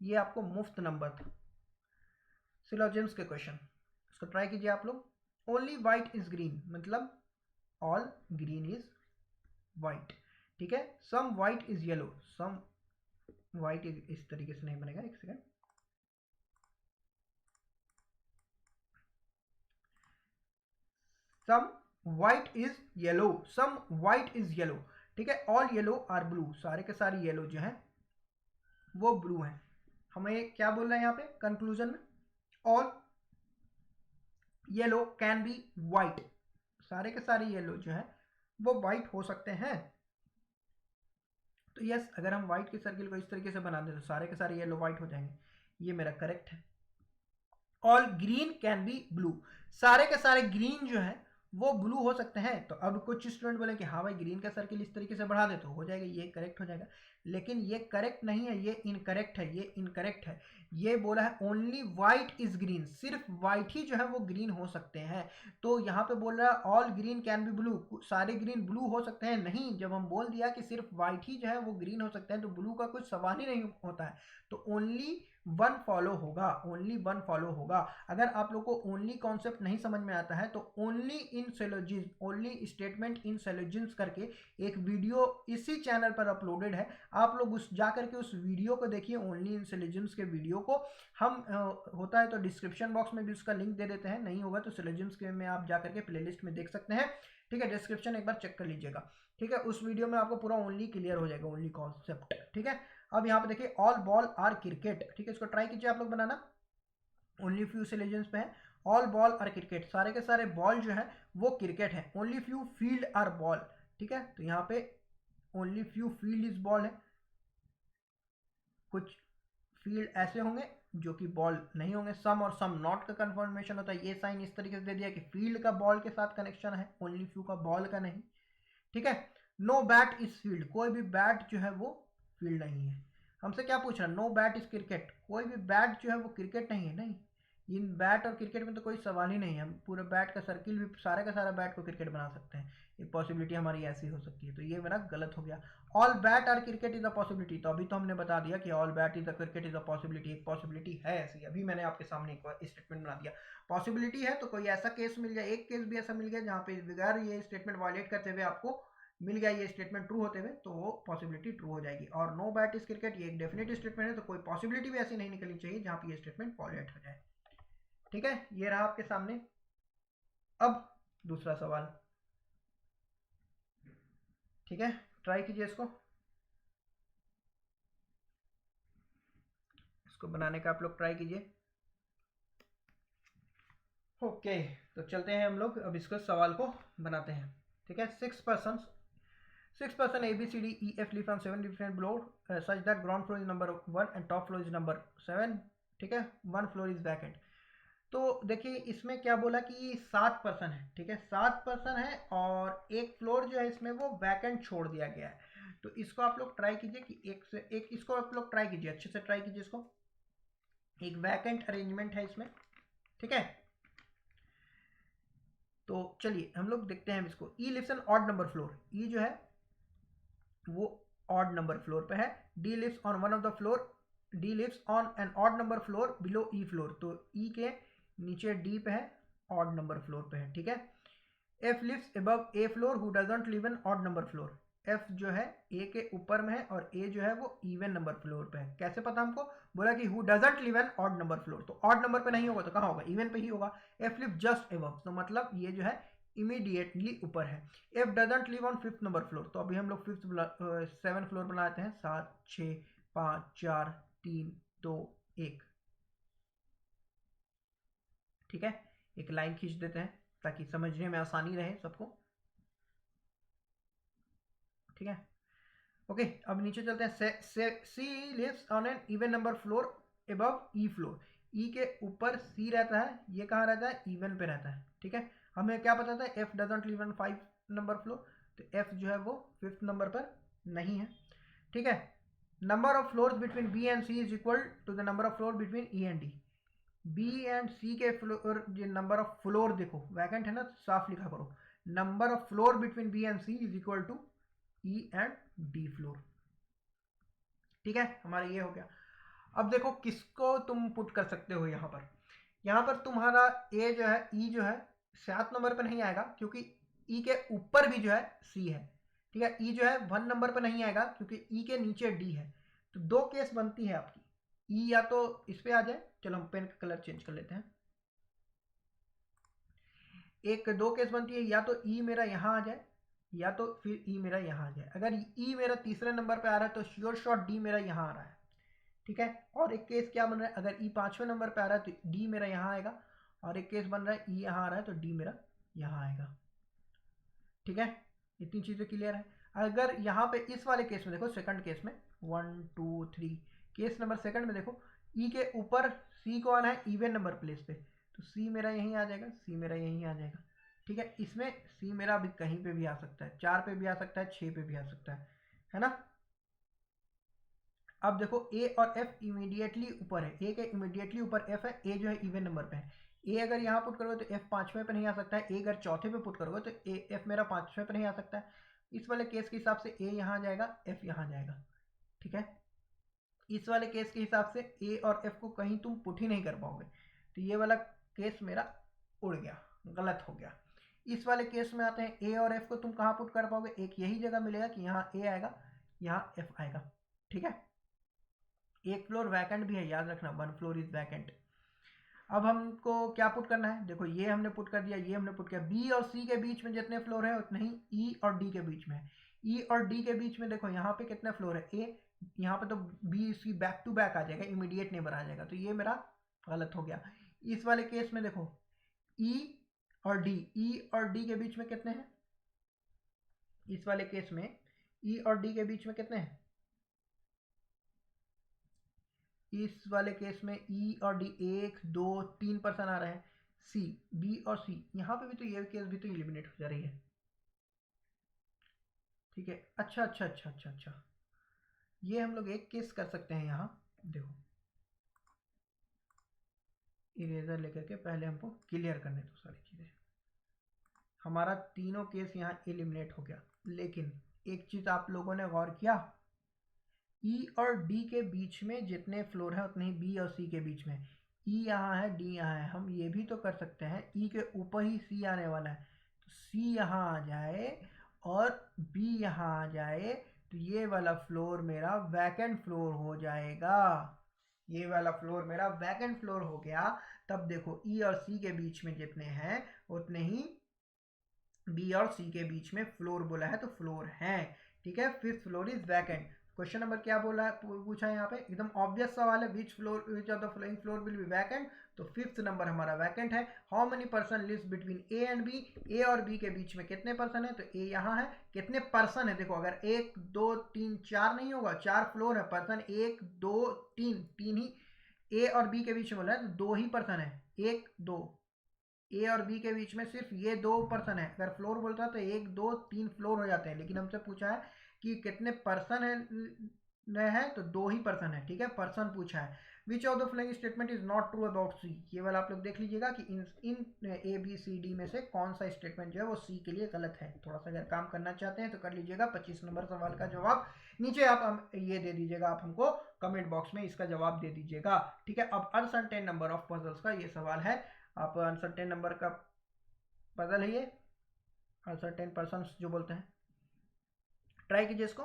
[SPEAKER 1] ये आपको मुफ्त नंबर था, सिलोजिम्स के क्वेश्चन, इसको ट्राई कीजिए आप लोग। ओनली वाइट इज ग्रीन, मतलब ऑल ग्रीन इज वाइट, ठीक है। Some white is yellow, some white is, इस तरीके से नहीं बनेगा, एक second, some white is yellow, some white is yellow, ठीक है। ऑल येलो आर ब्लू, सारे के सारे येलो जो हैं वो ब्लू हैं। हमें क्या बोल रहे हैं यहाँ पे कंक्लूजन में, all yellow can be white, सारे के सारे येलो जो है वो वाइट हो सकते हैं। तो यस, अगर हम व्हाइट के सर्किल को इस तरीके से बना दें तो सारे के सारे येलो व्हाइट हो जाएंगे। ये मेरा करेक्ट है। All green can be blue, सारे के सारे ग्रीन जो है वो ब्लू हो सकते हैं। तो अब कुछ स्टूडेंट बोले कि हाँ भाई ग्रीन का सर्किल इस तरीके से बढ़ा दे तो हो जाएगा, ये करेक्ट हो जाएगा, लेकिन ये करेक्ट नहीं है, ये इनकरेक्ट है, ये इनकरेक्ट है। ये बोला है ओनली व्हाइट इज ग्रीन, सिर्फ व्हाइट ही जो है वो ग्रीन हो सकते हैं। तो यहाँ पे बोल रहा है all green can be blue, सारे ग्रीन ब्लू हो सकते हैं, नहीं, जब हम बोल दिया कि सिर्फ व्हाइट ही जो है वो ग्रीन हो सकते हैं तो ब्लू का कुछ सवाल ही नहीं होता है। तो ओनली वन फॉलो होगा, ओनली वन फॉलो होगा। अगर आप लोग को ओनली कॉन्सेप्ट नहीं समझ में आता है तो only in syllogisms, only statement in syllogisms करके एक वीडियो इसी चैनल पर अपलोडेड है, आप लोग उस जाकर के उस वीडियो को देखिए, ओनली इन सेलोजिन्स के वीडियो को। हम होता है तो डिस्क्रिप्शन बॉक्स में भी उसका लिंक दे देते हैं, नहीं होगा तो सेलोजिन्स के में आप जाकर के प्लेलिस्ट में देख सकते हैं, ठीक है, डिस्क्रिप्शन एक बार चेक कर लीजिएगा, ठीक है, उस वीडियो में आपको पूरा ओनली क्लियर हो जाएगा, ओनली कॉन्सेप्ट, ठीक है। अब यहाँ पे देखिए ऑल बॉल आर क्रिकेट, ठीक है, इसको ट्राई कीजिए आप लोग बनाना, ओनली फ्यू सिलेजेंस पे है। ऑल बॉल आर क्रिकेट, सारे के सारे बॉल जो है वो क्रिकेट है। Only few field are ball, ठीक है, तो यहाँ पे only few field is ball है, कुछ फील्ड ऐसे होंगे जो कि बॉल नहीं होंगे। सम और सम नॉट का कंफर्मेशन होता है, ये साइन इस तरीके से दे दिया कि फील्ड का बॉल के साथ कनेक्शन है, ओनली फ्यू का बॉल का नहीं, ठीक है। नो बैट इज फील्ड, कोई भी बैट जो है वो फील्ड नहीं है। हमसे क्या पूछ रहा है, नो बैट इज क्रिकेट, कोई भी बैट जो है वो क्रिकेट नहीं है, नहीं, इन बैट और क्रिकेट में तो कोई सवाल ही नहीं है, हम पूरे बैट का सर्किल भी सारा का सारा बैट को क्रिकेट बना सकते हैं, एक पॉसिबिलिटी हमारी ऐसी हो सकती है, तो ये मेरा गलत हो गया। All bat are cricket is a possibility, तो अभी तो हमने बता दिया कि all bat is a cricket is a possibility, एक पॉसिबिलिटी है ऐसी, अभी मैंने आपके सामने एक स्टेटमेंट बना दिया। पॉसिबिलिटी है तो कोई ऐसा केस मिल जाए, एक केस भी ऐसा मिल गया जहाँ पे बगैर ये स्टेटमेंट वायलेट करते हुए आपको मिल गया ये स्टेटमेंट ट्रू होते हुए, तो वो पॉसिबिलिटी ट्रू हो जाएगी। और नो बैट इज क्रिकेट ये एक डेफिनेट स्टेटमेंट है, तो कोई पॉसिबिलिटी भी ऐसी नहीं निकलनी चाहिए जहाँ पे ये स्टेटमेंट वायलेट हो जाए, ठीक है। ये रहा आपके सामने। अब दूसरा सवाल, ठीक है, ट्राई कीजिए इसको बनाने का आप लोग ट्राई कीजिए। ओके, तो चलते हैं हम लोग अब इसको सवाल को बनाते हैं, ठीक है। Six person A B C D E F live from 7 different floor such that ground floor is number 1 and top floor is number 7, ठीक है, 1 floor is vacant। तो देखिए इसमें क्या बोला कि 7 पर्सन है, ठीक है, 7 पर्सन है और एक फ्लोर जो है इसमें वो वैकेंट छोड़ दिया गया है। तो इसको आप लोग ट्राई कीजिए कि एक से एक, इसको आप लोग ट्राई कीजिए, अच्छे से ट्राई कीजिए इसको, एक वैकेंट अरेंजमेंट है इसमें, ठीक है। तो चलिए हम लोग देखते हैं इसको। E lives an odd number floor, E जो है वो ऑड नंबर फ्लोर पे है। D lives on one of the floor, D lives on an odd number floor below E floor, तो ई के नीचे डी पे है, ऑड नंबर फ्लोर पे है, ठीक है। F lives above A floor who doesn't live in odd number floor, F जो है ए के ऊपर में है और ए जो है वो इवन नंबर फ्लोर पे है। कैसे पता हमको, बोला कि who doesn't live in odd number floor, तो ऑड नंबर पे नहीं होगा तो कहाँ होगा, इवन पे ही होगा। एफ लिव जस्ट अबव, तो मतलब ये जो है इमीडिएटली ऊपर है। F doesn't live on fifth number floor, तो अभी हम लोग फिफ्थ 7 फ्लोर बनाते हैं, 7 6 5 4 3 2 1, ठीक है, एक लाइन खींच देते हैं ताकि समझने में आसानी रहे सबको, ठीक है। ओके, अब नीचे चलते हैं। C lives on an even number floor above E floor, E के ऊपर सी रहता है, ये कहाँ रहता है, इवन पे रहता है, ठीक है। हमें क्या पता था, F doesn't live on 5 number floor, तो एफ जो है वो 5th नंबर पर नहीं है, ठीक है। Number of floors between B and C is equal to the number of floor between E and D, B and C के फ्लोर, जो नंबर ऑफ फ्लोर देखो वैकेंट है ना, साफ लिखा करो, number of floor between B and C is equal to E and D floor, ठीक है, हमारा ये हो गया। अब देखो किसको तुम पुट कर सकते हो यहाँ पर तुम्हारा ए जो है, ई जो है 7 नंबर पर नहीं आएगा क्योंकि ई के ऊपर भी जो है सी है, ठीक है। ई जो है 1 नंबर पर नहीं आएगा क्योंकि ई के नीचे डी है। तो दो केस बनती है आपकी, ई या तो इस पे आ जाए, चलो हम पेन का कलर चेंज कर लेते हैं, एक दो केस बनती है, या तो ई मेरा यहाँ आ जाए या तो फिर ई मेरा यहाँ आ जाए। अगर ई मेरा तीसरे नंबर पे आ रहा है तो श्योर शॉट डी मेरा यहाँ आ रहा है, ठीक है। और एक केस क्या बन रहा है, अगर ई 5वें नंबर पे आ रहा है तो डी मेरा यहाँ आएगा, और एक केस बन रहा है ई यहाँ आ रहा है तो डी मेरा यहाँ आएगा, ठीक है। इतनी चीज़ें क्लियर है। अगर यहाँ पे इस वाले केस में देखो, सेकंड केस में 1 2 3 केस नंबर सेकंड में देखो, ई के ऊपर सी को आना है इवन नंबर प्लेस पे, तो सी मेरा यहीं आ जाएगा, सी मेरा यहीं आ जाएगा। ठीक है, इसमें सी मेरा अभी कहीं पे भी आ सकता है, 4 पे भी आ सकता है, 6 पे भी आ सकता है ना। अब देखो ए और एफ इमीडिएटली ऊपर है, ए के इमीडिएटली ऊपर एफ है, ए जो है इवन नंबर पे है। ए अगर यहाँ पुट करोगे तो एफ 5वें पे नहीं आ सकता है, ए अगर चौथे पे पुट करोगे तो ए एफ मेरा 5वें पे नहीं आ सकता है। इस वाले केस के हिसाब से ए यहाँ आ जाएगा, एफ यहाँ जाएगा। ठीक है, इस वाले केस के हिसाब से ए और एफ को कहीं तुम पुट ही नहीं कर पाओगे, तो ये वाला केस मेरा उड़ गया, गलत हो गया। इस वाले केस में आते हैं, ए और एफ को तुम कहाँ पुट कर पाओगे, एक यही जगह मिलेगा कि यहाँ ए आएगा, यहाँ एफ आएगा। ठीक है, एक फ्लोर वैकेंट भी है, याद रखना, 1 फ्लोर इज वैकेंट। अब हमको क्या पुट करना है, देखो ये हमने पुट कर दिया, ये हमने पुट किया। बी और सी के बीच में जितने फ्लोर है उतने ही ई और डी के बीच में है। ई और डी के बीच में देखो यहाँ पे कितने फ्लोर है, ए, यहाँ पे तो B C back to back आ जाएगा, इमीडिएट नेबर आ जाएगा, तो ये मेरा गलत हो गया। इस वाले केस में देखो ई और डी, ई और डी के बीच में कितने हैं, इस वाले केस में ई और डी के बीच में कितने हैं, इस वाले केस में ई और डी 1 2 3 पर्सन आ रहे हैं। सी, बी और सी, यहाँ पे भी तो ये केस भी तो एलिमिनेट हो जा रही है। ठीक है, अच्छा अच्छा अच्छा अच्छा अच्छा, ये हम लोग एक केस कर सकते हैं यहाँ। देखो इरेजर लेकर के पहले हमको क्लियर करने दो सारी चीज़ें। हमारा तीनों केस यहाँ एलिमिनेट हो गया, लेकिन एक चीज़ आप लोगों ने गौर किया, ई और डी के बीच में जितने फ्लोर हैं उतने ही बी और सी के बीच में। ई यहाँ है, डी यहाँ है, हम ये भी तो कर सकते हैं, ई के ऊपर ही सी आने वाला है, तो सी यहाँ आ जाए और बी यहाँ आ जाए, तो ये वाला फ्लोर मेरा वैकेंट फ्लोर हो जाएगा। ये वाला फ्लोर मेरा वैकेंट फ्लोर हो गया। तब देखो ई और सी के बीच में जितने हैं उतने ही बी और सी के बीच में फ्लोर बोला है, तो फ्लोर है। ठीक है, fifth floor is vacant. Question number क्या बोला है, पूछा है यहाँ पे, एकदम ऑब्वियस सवाल है, which floor, which of the following floor will be vacant, तो फिफ्थ नंबर हमारा वैकेंट है। How many person lives between A and B, A और बी के बीच में कितने पर्सन है, तो ए यहाँ है, कितने पर्सन है, देखो अगर 1 2 3 4 नहीं होगा, 4 फ्लोर है, पर्सन 1 2 3, 3 ही ए और बी के बीच में बोला है, तो 2 ही पर्सन है, 1 2, ए और बी के बीच में सिर्फ ये 2 पर्सन है। अगर फ्लोर बोलता तो 1 2 3 फ्लोर हो जाते हैं, लेकिन हमसे पूछा है कि कितने पर्सन है तो 2 ही पर्सन है। ठीक है, पर्सन पूछा है। Which of the following statement is not true about C, ये वाला आप लोग देख लीजिएगा कि इन ए बी सी डी में से कौन सा स्टेटमेंट जो है वो सी के लिए गलत है। थोड़ा सा अगर काम करना चाहते हैं तो कर लीजिएगा। 25 नंबर सवाल का जवाब नीचे आप हम ये दे दीजिएगा, आप हमको कमेंट बॉक्स में इसका जवाब दे दीजिएगा। ठीक है, अब अनसर्टेन नंबर ऑफ पजल्स का ये सवाल है। आप अनसर्टेन नंबर का पजल है ये, अनसर्टेन पर्सन जो बोलते हैं, ट्राई कीजिए इसको।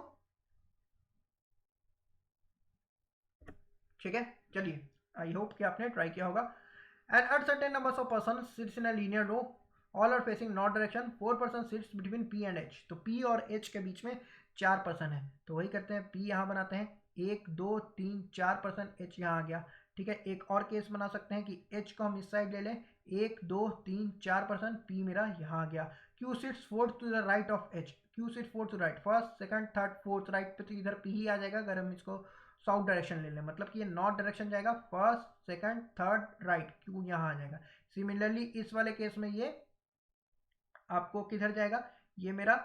[SPEAKER 1] ठीक है, चलिए, आई होप कि आपने ट्राई किया होगा। And uncertain numbers of person sits in a linear row, all are facing north direction, 4 person sits between P and H, तो पी और एच के बीच में 4 पर्सन है, तो वही करते हैं, पी यहाँ बनाते हैं, 1 2 3 4 पर्सन, एच यहाँ आ गया। ठीक है, एक और केस बना सकते हैं कि एच को हम इस साइड ले लें, 1 2 3 4 पर्सन, पी मेरा यहाँ आ गया। Q sits fourth to the right of H, Q sit fourth to right, first second third fourth right पे, तो इधर पी ही आ जाएगा। अगर हम इसको साउथ डायरेक्शन ले लें, मतलब कि ये नॉर्थ डायरेक्शन जाएगा, first second third right, Q यहाँ आ जाएगा। सिमिलरली इस वाले केस में ये आपको किधर जाएगा, ये मेरा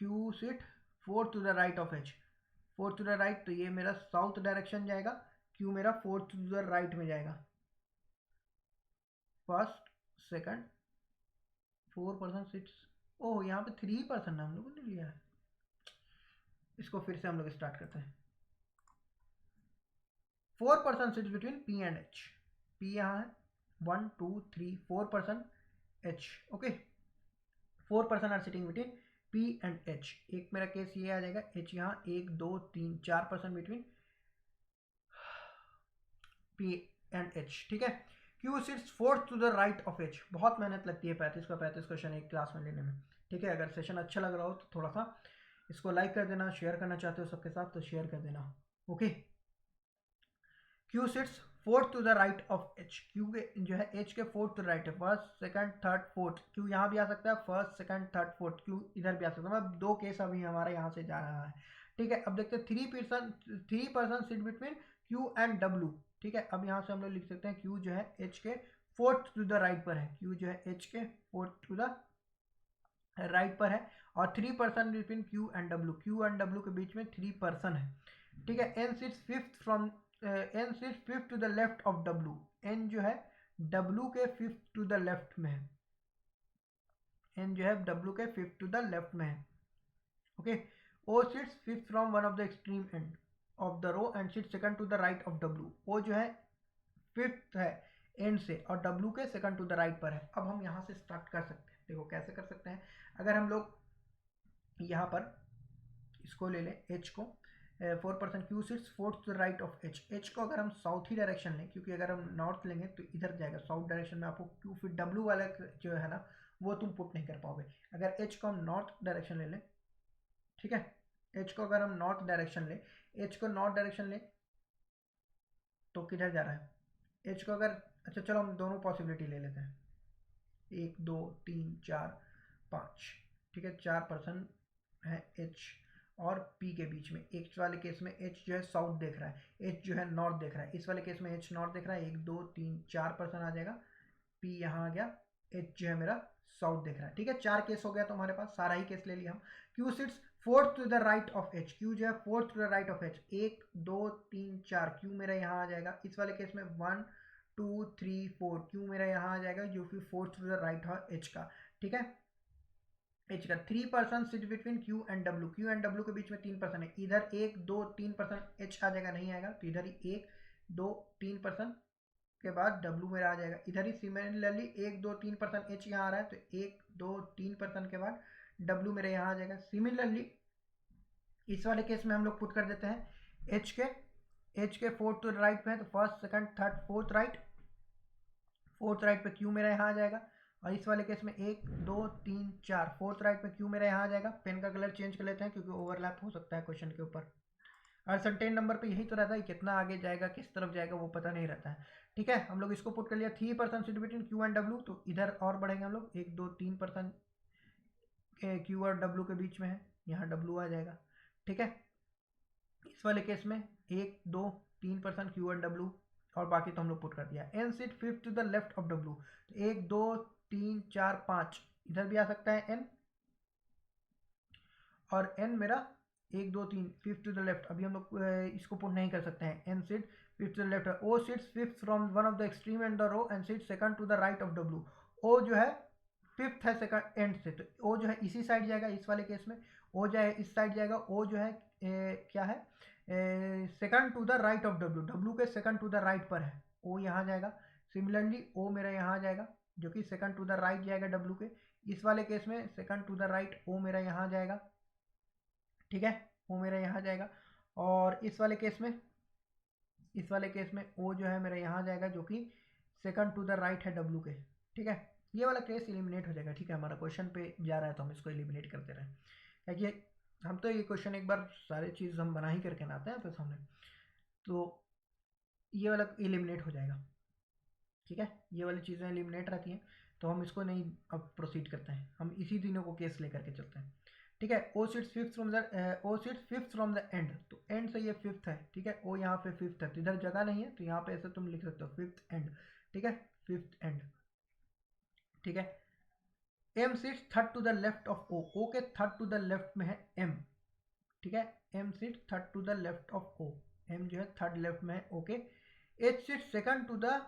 [SPEAKER 1] Q sit fourth to the right of H, fourth to the right, तो ये मेरा साउथ डायरेक्शन जाएगा, क्यू मेरा फोर्थ टू द राइट में जाएगा। फर्स्ट सेकंड 4 पर्सन सिट्स, ओह यहाँ पे 3 पर्सन हम लोगों ने लिया है। इसको फिर से हम लोग स्टार्ट करते हैं। 4 person sits between P and H, P यहाँ है, 1 2 3 4 person, H, okay, 4 person are sitting between P and H. एक मेरा केस ये आ जाएगा, एच यहाँ 1 2 3 4 person between P and H. ठीक है, Q sits fourth to the right of H. बहुत मेहनत लगती है 35 का 35 क्वेश्चन एक क्लास में लेने में। ठीक है, अगर सेशन अच्छा लग रहा हो तो थोड़ा सा इसको लाइक कर देना, शेयर करना चाहते हो सबके साथ तो शेयर कर देना। Okay, Q sits fourth to the right of H, Q के जो है एच के फोर्थ टू राइट है, first second third fourth, Q यहाँ भी आ सकता है, first second third fourth, Q इधर भी आ सकता है, मतलब 2 केस अभी हमारे यहाँ से जा रहा है। ठीक है, अब देखते हैं three person sit between Q and W. ठीक है, अब यहाँ से हम लोग लिख सकते हैं क्यू जो है एच के फोर्थ टू द राइट पर है, क्यू जो है एच के फोर्थ टू द राइट पर है, और 3 person between Q and W के बीच में 3 पर्सन है। ठीक है, N sits fifth to the left of W, N जो है डब्ल्यू के फिफ्थ टू द लेफ्ट में है, एन जो है डब्ल्यू के फिफ्थ टू द लेफ्ट में है। Okay, O sits fifth from one of the extreme end of the row and sit second to the right of W, O जो है fifth है एंड से और डब्ल्यू के सेकंड टू द राइट पर है। अब हम यहाँ से स्टार्ट कर सकते हैं, देखो कैसे कर सकते हैं। अगर हम लोग यहाँ पर इसको ले लें एच को, 4 person Q sits fourth to the right of H, H को अगर हम साउथ ही डायरेक्शन लें, क्योंकि अगर हम नॉर्थ लेंगे तो इधर जाएगा साउथ डायरेक्शन में आपको क्यू, फिर डब्ल्यू वाला जो है ना वो तुम पुट नहीं कर पाओगे। अगर एच को हम नॉर्थ डायरेक्शन ले लें, ठीक है, एच को अगर हम नॉर्थ डायरेक्शन लें, एच को नॉर्थ डायरेक्शन लें तो किधर जा रहा है एच को, अगर अच्छा चलो हम दोनों पॉसिबिलिटी ले लेते हैं, 1 2 3 4 5, ठीक है, 4 पर्सन है एच और पी के बीच में। एच वाले केस में एच जो है साउथ देख रहा है, एच जो है नॉर्थ देख रहा है, इस वाले केस में एच नॉर्थ देख रहा है, 1 2 3 4 पर्सन आ जाएगा, पी यहाँ आ गया, एच जो है मेरा साउथ देख रहा है। ठीक है, 4 केस हो गया तो हमारे पास सारा ही केस ले लिया हम। Q sits fourth to the right of H, Q जो है fourth to the right of H, 1 2 3 4, Q मेरा यहाँ आ जाएगा। इस वाले केस में 1 2 3 4, क्यू मेरा यहाँ आ जाएगा जो कि फोर्थ टू द राइट है एच का। ठीक है, एच का 3 person sit between Q and W, Q and W के बीच में 3 पर्सन है, इधर 1 2 3 पर्सन एच आ जाएगा, नहीं आएगा तो इधर ही 1 2 3 पर्सन के बाद डब्ल्यू मेरा आ जाएगा, इधर ही सिमिलरली 1 2 3 पर्सन एच यहाँ आ रहा है तो 1 2 3 पर्सन के बाद डब्ल्यू मेरे यहाँ आ जाएगा। सिमिलरली इस वाले केस में हम लोग पुट कर देते हैं एच के फोर्थ टू राइट पे है तो first second third fourth right पे क्यू मेरा यहाँ आ जाएगा, और इस वाले केस में 1 2 3 4 फोर्थ राइट पे क्यू मेरा यहाँ आ जाएगा। पेन का कलर चेंज कर लेते हैं क्योंकि ओवरलैप हो सकता है क्वेश्चन के ऊपर, और सर्टेन नंबर पे यही तो रहता है कितना आगे जाएगा किस तरफ जाएगा वो पता नहीं रहता है। ठीक है, हम लोग इसको पुट कर लिया 3 person sit between Q and W, तो इधर और बढ़ेंगे हम लोग, 1 2 3 पर्सन क्यू और डब्ल्यू के बीच में है, यहाँ डब्ल्यू आ जाएगा। ठीक है, इस वाले केस में 1 2 3 पर्सन क्यू और डब्ल्यू, और बाकी तो हम लोग पुट कर दिया। N sit fifth to the left of W, तो 1 2 3 4 5, इधर भी आ सकता है एन, और एन मेरा 1 2 3 फिफ्थ टू द लेफ्ट, अभी हम लोग इसको पुट नहीं कर सकते हैं। N sit fifth to the left, O sits fifth from one of the extreme end the row and sit second to the right of W, O जो है फिफ्थ है सेकंड एंड से, तो ओ जो है इसी साइड जाएगा, इस वाले केस में ओ जो है इस साइड जाएगा, ओ जो है क्या है second to the right of W, W के सेकंड टू द राइट पर है, ओ यहाँ जाएगा। सिमिलरली ओ मेरा यहाँ आ जाएगा जो कि सेकंड टू द राइट जाएगा डब्ल्यू के, इस वाले केस में सेकंड टू द राइट ओ मेरा यहाँ जाएगा। ठीक है, ओ मेरा यहाँ जाएगा, और इस वाले केस में ओ जो है मेरा यहाँ जाएगा जो कि सेकंड टू द राइट है डब्ल्यू के। ठीक है, ये वाला केस एलिमिनेट हो जाएगा। ठीक है, हमारा क्वेश्चन पे जा रहा है तो हम इसको एलिमिनेट करते रहे, क्योंकि हम तो ये क्वेश्चन एक बार सारी चीज़ हम बना ही करके ना आते हैं तो सामने, तो ये वाला एलिमिनेट हो जाएगा। ठीक है, ये वाली चीज़ें एलिमिनेट रहती हैं तो हम इसको नहीं अब प्रोसीड करते हैं, हम इसी तीनों को केस लेकर के चलते हैं। ठीक है, O sits fifth from the end, तो एंड से ये फिफ्थ है। ठीक है, ओ यहाँ पे फिफ्थ है तो इधर जगह नहीं है तो यहाँ पे ऐसे तुम लिख सकते हो फिफ्थ एंड। ठीक है, फिफ्थ एंड। ठीक है, M sits third to the left of O, O के थर्ड टू द लेफ्ट में है एम। ठीक है, M sits third to the left of O, M जो है थर्ड लेफ्ट में है okay. H sits second to the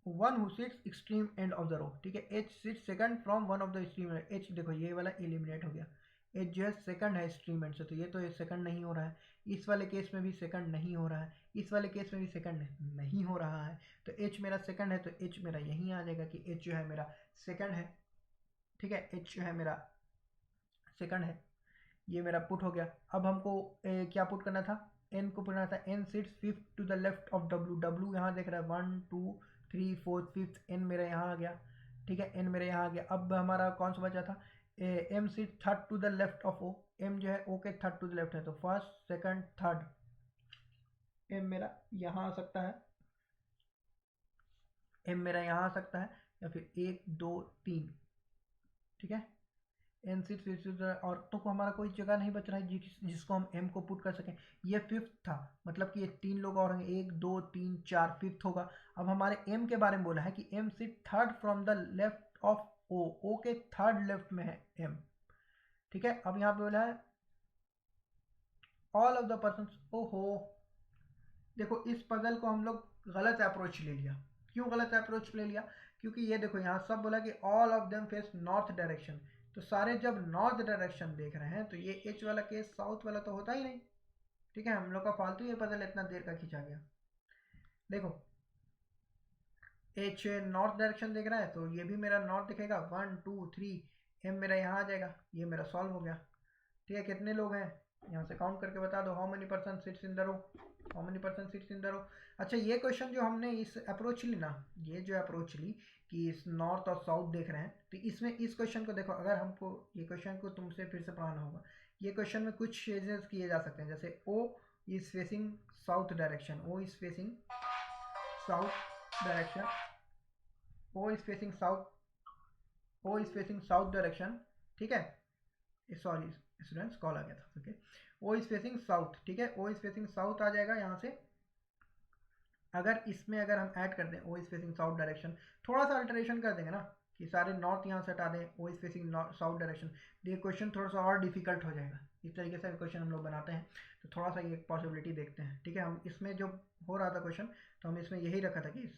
[SPEAKER 1] one who sits extreme end of the row. ठीक है, H sits second from one of the extreme end, H देखो ये वाला eliminate हो गया, एच जो है सेकंड है एक्सट्रीम एंड से, तो ये तो सेकंड नहीं हो रहा है, इस वाले केस में भी सेकंड नहीं हो रहा है, इस वाले केस में भी सेकंड नहीं हो रहा है, तो एच मेरा सेकंड है तो एच मेरा यहीं आ जाएगा कि एच जो है मेरा सेकंड है। ठीक है, एच जो है मेरा सेकंड है, ये मेरा पुट हो गया। अब हमको क्या पुट करना था, एन को पुट करना था, N sits fifth to the left of W, W यहाँ देख रहा है 1 2 3 4 फिफ्थ, एन मेरा यहाँ आ गया। ठीक है, एन मेरा यहाँ आ गया। अब हमारा कौन सा बचा था, M sit third to the left of O, M जो है ओ के थर्ड टू द लेफ्ट है तो फर्स्ट सेकंड थर्ड, एम मेरा यहाँ आ सकता है, एम मेरा यहाँ आ सकता है, या फिर 1 2 3। ठीक है, एन सिक्स, और तो को हमारा कोई जगह नहीं बच रहा है जिसको हम एम को पुट कर सकें। ये फिफ्थ था, मतलब कि ये 3 लोग और होंगे, 1 2 3 4, फिफ्थ होगा। अब हमारे एम के बारे में बोला है कि M sit third from the left of O, O के थर्ड लेफ्ट में है एम, ठीक है। अब यहाँ पे बोला है ऑल ऑफ द पर्सन। ओहो, देखो इस पजल को हम लोग गलत अप्रोच ले लिया। क्यों गलत अप्रोच ले लिया? क्योंकि ये देखो यहाँ सब बोला कि all of them face north direction, तो सारे जब नॉर्थ डायरेक्शन देख रहे हैं तो ये एच वाला केस साउथ वाला तो होता ही नहीं, ठीक है। हम लोग का फालतू ये पजल इतना देर का खींचा गया। देखो एच नॉर्थ डायरेक्शन देख रहा है तो ये भी मेरा नॉर्थ दिखेगा, 1 2 3, एम मेरा यहाँ आ जाएगा, ये मेरा सॉल्व हो गया, ठीक है। कितने लोग हैं यहाँ से काउंट करके बता दो, how many person sits in the row, how many person sits in the row. अच्छा ये क्वेश्चन जो हमने इस अप्रोच ली ना, ये जो अप्रोच ली कि इस नॉर्थ और साउथ देख रहे हैं, तो इसमें इस क्वेश्चन को देखो, अगर हमको ये क्वेश्चन को तुमसे फिर से पढ़ाना होगा, ये क्वेश्चन में कुछ चेंजेस किए जा सकते हैं। जैसे O is facing south direction, O is facing south direction, O is facing south, O is facing south direction, ठीक है। सॉरी स्टूडेंट्स, कॉल आ गया था, okay. O is facing south, ठीक है, ओ इज फेसिंग साउथ आ जाएगा यहाँ से। अगर इसमें अगर हम ऐड कर दें O is facing south direction, थोड़ा सा अल्टरेशन कर देंगे ना कि सारे नॉर्थ यहाँ से हटा दें, O is facing south direction, तो ये क्वेश्चन थोड़ा सा और डिफिकल्ट हो जाएगा। इस तरीके से क्वेश्चन हम लोग बनाते हैं, तो थोड़ा सा ये पॉसिबिलिटी देखते हैं, ठीक है। हम इसमें जो हो रहा था क्वेश्चन, तो हम इसमें यही रखा था कि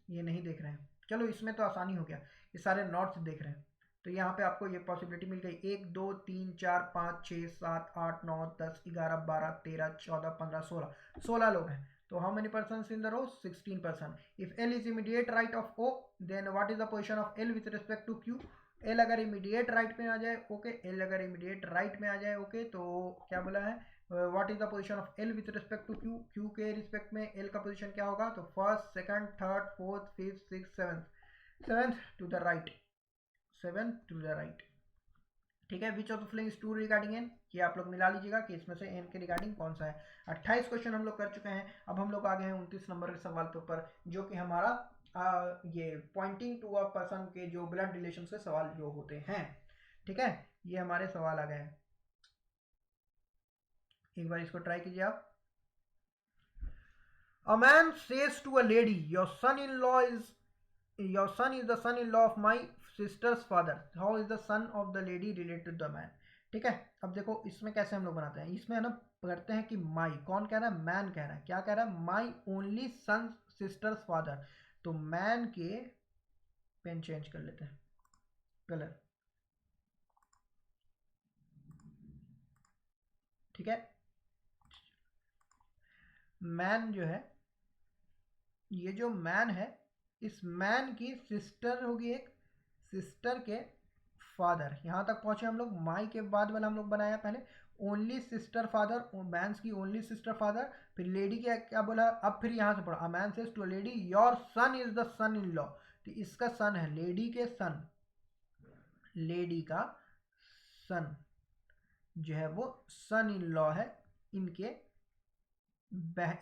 [SPEAKER 1] ये नहीं देख रहे हैं, चलो इसमें तो आसानी हो गया, ये सारे नॉर्थ देख रहे हैं, तो यहाँ पे आपको ये पॉसिबिलिटी मिल गई, 1 2 3 4 5 6 7 8 9 10 11 12 13 14 15 16 लोग हैं। So how many persons in the row? 16 person. If L is immediate right of O, then what is the position of L with respect to Q? L अगर immediate right में आ जाए, ओके, L अगर immediate right में आ जाए, okay, तो क्या बोला है, what is the position of L with respect to Q? Q के रिस्पेक्ट में L का पोजीशन क्या होगा? तो first, second, third, fourth, fifth, six, seventh to the right, seventh to the right, ठीक है। Which of the following is true regarding N, ये आप लोग मिला लीजिएगा कि इसमें से एन के रिगार्डिंग कौन सा है। 28 क्वेश्चन हम लोग कर चुके हैं। अब हम लोग आ गए हैं 29 नंबर के सवाल के ऊपर, जो कि हमारा ये पॉइंटिंग टू अ पर्सन के जो ब्लड रिलेशन से सवाल जो होते हैं, ठीक है। ये हमारे सवाल आ गए हैं, एक बार इसको ट्राई कीजिए आप। A man says to a lady, your son in law is, your son is the son-in-law of my sister's father, how is the son of the lady related to the man, ठीक है। अब देखो इसमें कैसे हम लोग बनाते हैं, इसमें है ना करते हैं कि माई, कौन कह रहा है, मैन कह रहा है, क्या कह रहा है, my only son sisters father, तो मैन के, पेन चेंज कर लेते हैं कलर, ठीक है। मैन जो है, ये जो मैन है, इस मैन की सिस्टर होगी एक, सिस्टर के फादर, यहाँ तक पहुंचे हम लोग। माई के बाद वाला हम लोग बनाया पहले, ओनली सिस्टर फादर, मैंस की ओनली सिस्टर फादर, फिर लेडी क्या क्या बोला, अब फिर यहाँ से पढ़ा, a man says to a lady your son is the son in law, तो इसका सन है, लेडी के सन, लेडी का सन जो है वो सन इन लॉ है इनके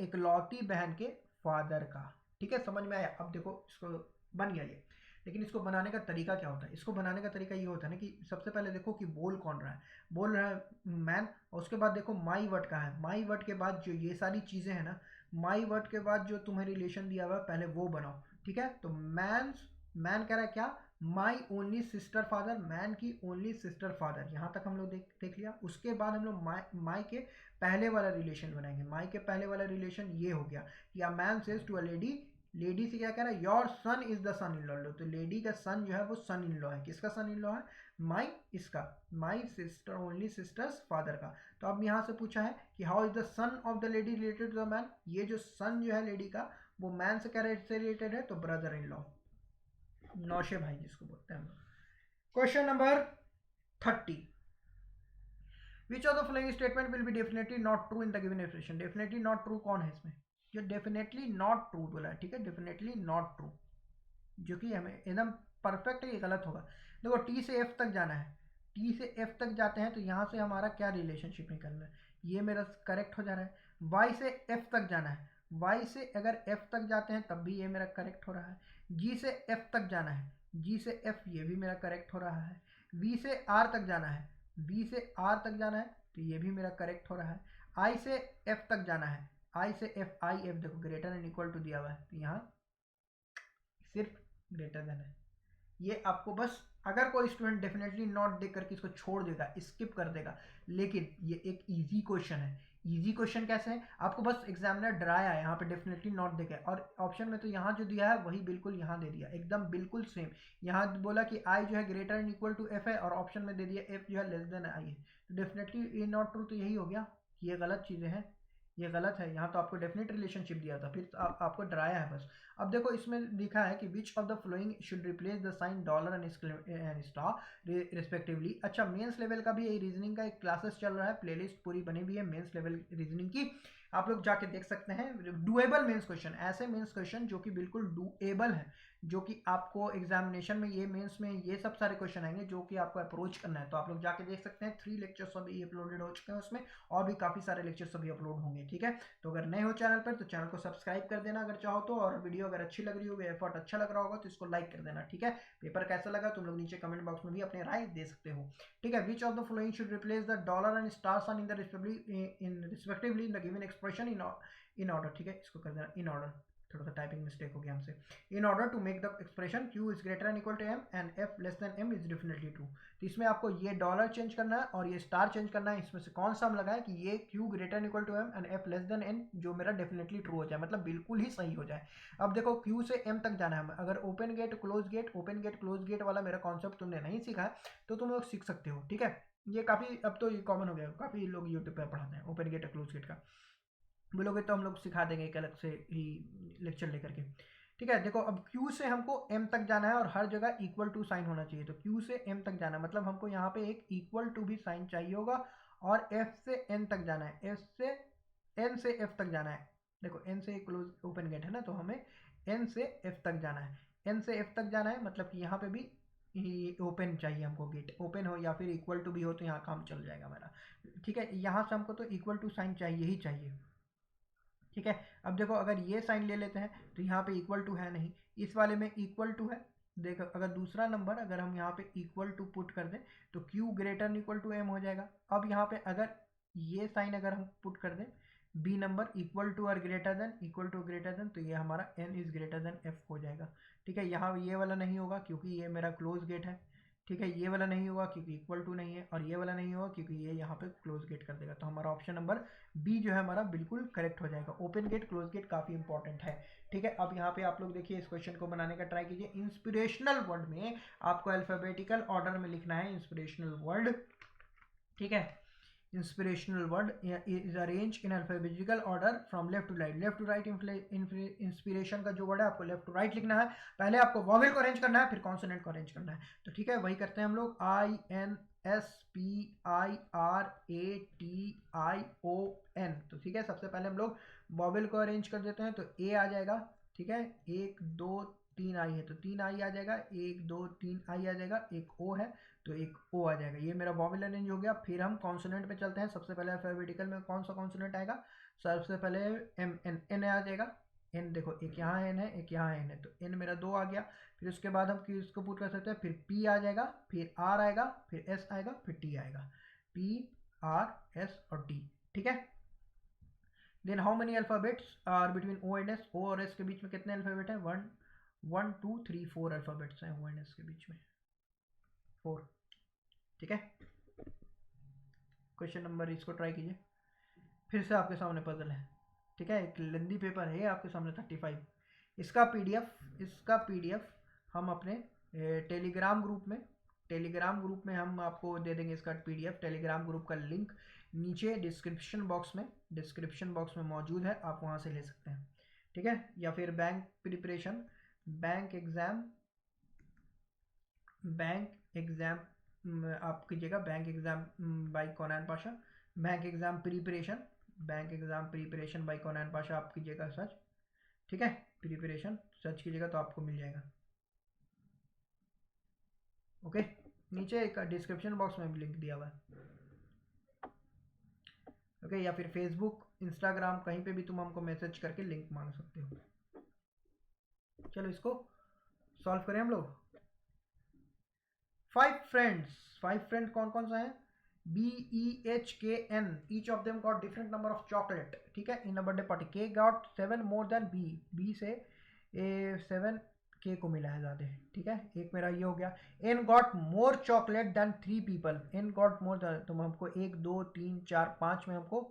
[SPEAKER 1] इकलौती बहन के फादर का, ठीक है। समझ में आया? अब देखो इसको बन गया ये, लेकिन इसको बनाने का तरीका क्या होता है, इसको बनाने का तरीका ये होता है ना कि सबसे पहले देखो कि बोल कौन रहा है, बोल रहा है मैन, और उसके बाद देखो माई वर्ड कहाँ है, माई वर्ड के बाद जो ये सारी चीज़ें हैं ना, माई वर्ड के बाद जो तुम्हें रिलेशन दिया हुआ है पहले वो बनाओ, ठीक है। तो मैन कह रहा है क्या, my only sister father, man की ओनली सिस्टर फादर, यहाँ तक हम लोग देख लिया। उसके बाद हम लोग माई के पहले वाला रिलेशन बनाएंगे, माई के पहले वाला रिलेशन ये हो गया कि a man says to a lady, lady से क्या कह रहा है, your son is the son in law, तो लेडी का सन जो है वो सन इन लॉ है, किसका सन इन लॉ है, माई, इसका, my sister only sister's father का। तो अब यहाँ से पूछा है कि how is the son of the lady related to the man, ये जो सन जो है लेडी का वो मैन से क्या से रिलेटेड है, तो ब्रदर इन लॉ, नौशे भाई जिसको बोलते हैं हम लोग। Question number 30, which of the following statement will be definitely not true in the given expression, definitely not true कौन है इसमें, जो डेफिनेटली नॉट ट्रू बोला है, ठीक है, डेफिनेटली नॉट ट्रू, जो कि हमें एकदम परफेक्ट ये गलत होगा। देखो टी से एफ तक जाना है, टी से एफ तक जाते हैं तो यहाँ से हमारा क्या रिलेशनशिप निकलना है, ये मेरा करेक्ट हो जा रहा है। वाई से एफ तक जाना है, वाई से अगर एफ तक जाते हैं तब भी ये मेरा करेक्ट हो रहा है। जी से एफ तक जाना है, जी से एफ ये भी मेरा करेक्ट हो रहा है। V से R तक जाना है, V से R तक जाना है, तो ये भी मेरा करेक्ट हो रहा है। I से F तक जाना है, I से F, I F देखो ग्रेटर एंड इक्वल टू दिया हुआ है, तो यहाँ सिर्फ ग्रेटर देन है। ये आपको बस, अगर कोई स्टूडेंट डेफिनेटली नॉट देख करके इसको छोड़ देगा, स्किप कर देगा, लेकिन ये एक इजी क्वेश्चन है। इजी क्वेश्चन कैसे है, आपको बस एग्जामिनर डराया है, यहाँ पे डेफिनेटली नॉट देखे, और ऑप्शन में तो यहाँ जो दिया है वही बिल्कुल यहाँ दे दिया, एकदम बिल्कुल सेम। यहाँ बोला कि आई जो है greater and equal to F है, और ऑप्शन में दे दिया एफ जो है लेस देन आई है, तो डेफिनेटली ये नॉट ट्रू तो यही हो गया। ये गलत चीज़ें हैं, ये गलत है। यहाँ तो आपको डेफिनेट रिलेशनशिप दिया था, फिर आपको डराया है बस। अब देखो इसमें लिखा है कि which of the following should replace the sign dollar and star respectively. अच्छा, मेंस लेवल का भी ये रीजनिंग का एक क्लासेस चल रहा है, प्लेलिस्ट पूरी बनी हुई है मेंस लेवल रीजनिंग की, आप लोग जाके देख सकते हैं। डुएबल मेंस क्वेश्चन, ऐसे मेंस क्वेश्चन जो कि बिल्कुल डुएबल है, जो कि आपको एग्जामिनेशन में, ये मेंस में ये सब सारे क्वेश्चन आएंगे जो कि आपको अप्रोच करना है, तो आप लोग जाके देख सकते हैं। 3 लेक्चर्स अभी अपलोडेड हो चुके हैं उसमें, और भी काफ़ी सारे लेक्चर्स अभी अपलोड होंगे, ठीक है। तो अगर नए हो चैनल पर तो चैनल को सब्सक्राइब कर देना अगर चाहो तो, और वीडियो अगर अच्छी लग रही होगी, एफर्ट अच्छा लग रहा होगा तो इसको लाइक कर देना, ठीक है। पेपर कैसा लगा तुम लोग नीचे कमेंट बॉक्स में भी अपने राय दे सकते हो, ठीक है। Which of the following should replace the dollar and star sign in the respectively in the given expression in order, ठीक है, इसको कर देना इन ऑर्डर, थोड़ा सा टाइपिंग मिस्टेक हो गया हमसे। In order to make the expression Q is greater and equal to M and F less than M is definitely true. तो इसमें आपको ये डॉलर चेंज करना है और ये स्टार चेंज करना है, इसमें से कौन सा हम लगाए कि ये Q greater and equal to M and F less than N, जो मेरा डेफिनेटली ट्रू हो जाए, मतलब बिल्कुल ही सही हो जाए। अब देखो क्यू से एम तक जाना है, अगर ओपन गेट क्लोज गेट वाला मेरा कॉन्सेप्ट तुमने नहीं सीखा है तो तुम लोग सीख सकते हो, ठीक है। ये काफ़ी अब तो ये कॉमन हो गया, काफ़ी लोग यूट्यूब पर पढ़ाते हैं ओपन गेट और क्लोज गेट का, बोलोगे तो हम लोग सिखा देंगे एक अलग से ही लेक्चर लेकर के, ठीक है। देखो अब Q से हमको M तक जाना है और हर जगह इक्वल टू साइन होना चाहिए, तो Q से M तक जाना है, मतलब हमको यहाँ पे एक इक्वल टू भी साइन चाहिए होगा, और F से N तक जाना है, F से N से F तक जाना है। देखो N से क्लोज ओपन गेट है ना, तो हमें N से F तक जाना है, N से F तक जाना है, मतलब कि यहाँ पे भी ओपन चाहिए हमको, गेट ओपन हो या फिर इक्वल टू भी हो तो यहाँ काम चल जाएगा मेरा, ठीक है। यहाँ से हमको तो इक्वल टू साइन चाहिए ही चाहिए, ठीक है। अब देखो अगर ये साइन ले लेते हैं तो यहाँ पे इक्वल टू है नहीं, इस वाले में इक्वल टू है। देखो अगर दूसरा नंबर अगर हम यहाँ पे इक्वल टू पुट कर दें तो Q greater equal to M हो जाएगा। अब यहाँ पे अगर ये साइन अगर हम पुट कर दें, B नंबर इक्वल टू और ग्रेटर देन, तो ये हमारा N is greater than F हो जाएगा, ठीक है। यहाँ ये वाला नहीं होगा क्योंकि ये मेरा क्लोज गेट है, ठीक है। ये वाला नहीं होगा क्योंकि इक्वल टू नहीं है, और ये वाला नहीं होगा क्योंकि ये यहाँ पे क्लोज गेट कर देगा, तो हमारा ऑप्शन नंबर बी जो है हमारा बिल्कुल करेक्ट हो जाएगा। ओपन गेट क्लोज गेट काफ़ी इंपॉर्टेंट है, ठीक है। अब यहाँ पे आप लोग देखिए इस क्वेश्चन को बनाने का ट्राई कीजिए। इंस्पिरेशनल वर्ड में आपको अल्फाबेटिकल ऑर्डर में लिखना है इंस्पिरेशनल वर्ड, ठीक है। Inspirational word is arrange in alphabetical order from left to right. Left to right inspiration का जो वर्ड है आपको लेफ्ट टू राइट लिखना है, पहले आपको वॉवेल को अरेंज करना है फिर कॉन्सोनेंट को अरेंज करना है, तो ठीक है वही करते हैं हम लोग। INSPIRATION, तो ठीक है सबसे पहले हम लोग वॉवेल को अरेंज कर देते हैं, तो ए आ जाएगा, ठीक है। 1 2 3 आई है तो 3 आई आ जाएगा, 1 2 3 आई आ जाएगा, एक ओ है तो एक ओ आ जाएगा, ये मेरा वॉवेल अरेंज हो गया। फिर हम कॉन्सोनेंट पे चलते हैं, सबसे पहले अल्फाबेटिकल में कौन सा कॉन्सोनेंट आएगा, सबसे पहले एम एन एन आ जाएगा। एन देखो एक यहाँ एन है एक यहाँ एन है, तो एन मेरा 2 आ गया। फिर उसके बाद हम किसको पुट कर सकते हैं, फिर पी आ जाएगा, फिर आर आएगा, फिर एस आएगा, फिर टी आएगा, पी आर एस और टी, ठीक है। Then how many alphabets are between O and S, O और एस के बीच में कितने अल्फाबेट हैं, 1 2 3 4 अल्फाबेट्स हैं ओ एंड एस के बीच में, 4, ठीक है। क्वेश्चन नंबर इसको ट्राई कीजिए, फिर से आपके सामने पजल है, ठीक है। एक लेंदी पेपर है आपके सामने 35, इसका पीडीएफ हम अपने टेलीग्राम ग्रुप में हम आपको दे देंगे इसका पीडीएफ। टेलीग्राम ग्रुप का लिंक नीचे डिस्क्रिप्शन बॉक्स में मौजूद है, आप वहाँ से ले सकते हैं, ठीक है। या फिर बैंक एग्ज़ाम आप कीजिएगा, bank exam by Konain Pasha, bank exam preparation by Konain Pasha आप कीजिएगा सर्च, ठीक है। प्रिपरेशन सर्च कीजिएगा तो आपको मिल जाएगा, ओके। नीचे एक डिस्क्रिप्शन बॉक्स में भी लिंक दिया हुआ है, ओके। या फिर फेसबुक इंस्टाग्राम कहीं पे भी तुम हमको मैसेज करके लिंक मांग सकते हो। चलो इसको सॉल्व करें हम लोग। फाइव फ्रेंड कौन कौन सा है? BEHKN, each of them got different number of chocolate, ठीक है, in a birthday party. K got 7 more than B से 7 K को मिला है ज़्यादा, ठीक है, एक मेरा ये हो गया. N got more chocolate than 3 people. N got more than, तो हमको 1 2 3 4 5 में हमको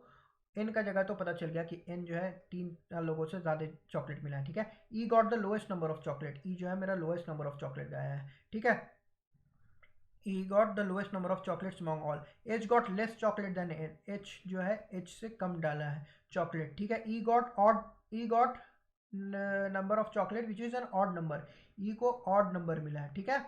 [SPEAKER 1] N का जगह तो पता चल गया कि N जो है 3 लोगों से ज़्यादा चॉकलेट मिला है, ठीक है. E got the lowest number of chocolate. E जो है मेरा lowest number of chocolate आया है, ठीक है. E got the lowest number of chocolates among all. H got less chocolate than N. H जो है H से कम डाला है चॉकलेट, ठीक है. E got number of chocolate which is an odd number. E को odd number मिला है, ठीक है.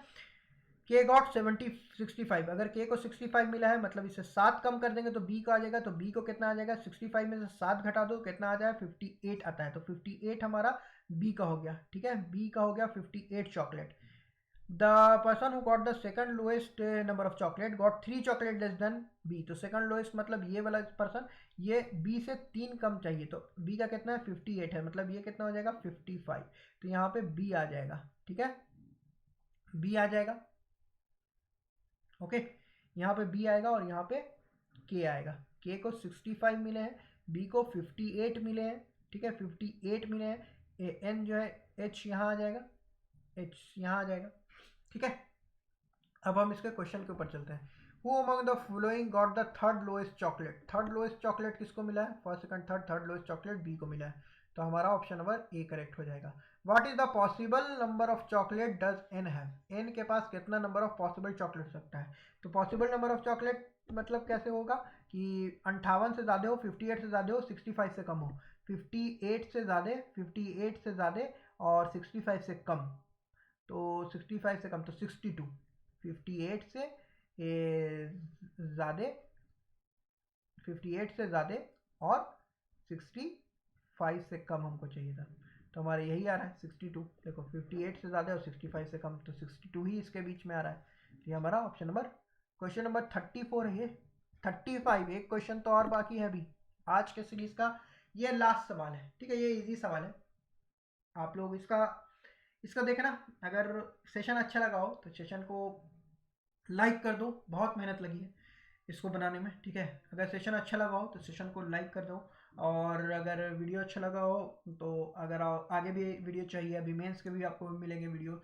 [SPEAKER 1] K got 65. अगर K को 65 मिला है मतलब इसे 7 कम कर देंगे तो B का आ जाएगा. तो B को कितना आ जाएगा? 65 में से 7 घटा दो, कितना आ जाएगा? 58 आता है. तो 58 हमारा B का हो गया, ठीक है. B का हो गया 58 chocolate. The person who got the second lowest number of chocolate got 3 chocolate less than B. तो second lowest मतलब ये वाला पर्सन, ये B से 3 कम चाहिए. तो B का कितना है? 58 है, मतलब ये कितना हो जाएगा? 55. तो यहाँ पे B आ जाएगा, ठीक है, B आ जाएगा. ओके, यहाँ पे B आएगा और यहाँ पे K आएगा. K को 65 मिले हैं, B को 58 मिले हैं, ठीक है, 58 मिले हैं. N जो है H यहाँ आ जाएगा, H यहाँ आ जाएगा, ठीक है. अब हम इसके क्वेश्चन के ऊपर चलते हैं. Who among the following got the third lowest chocolate? Third lowest chocolate किसको मिला है? First second third lowest chocolate B को मिला है. तो हमारा ऑप्शन नंबर A करेक्ट हो जाएगा. What is the possible number of chocolate does N have? N के पास कितना नंबर ऑफ पॉसिबल चॉकलेट सकता है? तो पॉसिबल नंबर ऑफ चॉकलेट मतलब कैसे होगा कि 58 से ज़्यादा हो, 58 से ज़्यादा हो, 65 से कम हो. 58 से ज़्यादा और 65 से कम. तो 65 से कम तो 62. 58 से ज़्यादा, 58 से ज़्यादा और 65 से कम हमको चाहिए था. तो हमारा यही आ रहा है 62. देखो 58 से ज़्यादा और 65 से कम, तो 62 ही इसके बीच में आ रहा है. तो ये हमारा ऑप्शन नंबर, क्वेश्चन नंबर 34 है ये. 35, एक क्वेश्चन तो और बाकी है अभी आज के सीरीज का. ये लास्ट सवाल है, ठीक है, ये इजी सवाल है. आप लोग इसका देखना. अगर सेशन अच्छा लगा हो तो सेशन को लाइक कर दो, बहुत मेहनत लगी है इसको बनाने में, ठीक है. अगर सेशन अच्छा लगा हो तो सेशन को लाइक कर दो. और अगर वीडियो अच्छा लगा हो तो अगर आगे भी वीडियो चाहिए, अभी मेंस के भी आपको मिलेंगे वीडियो,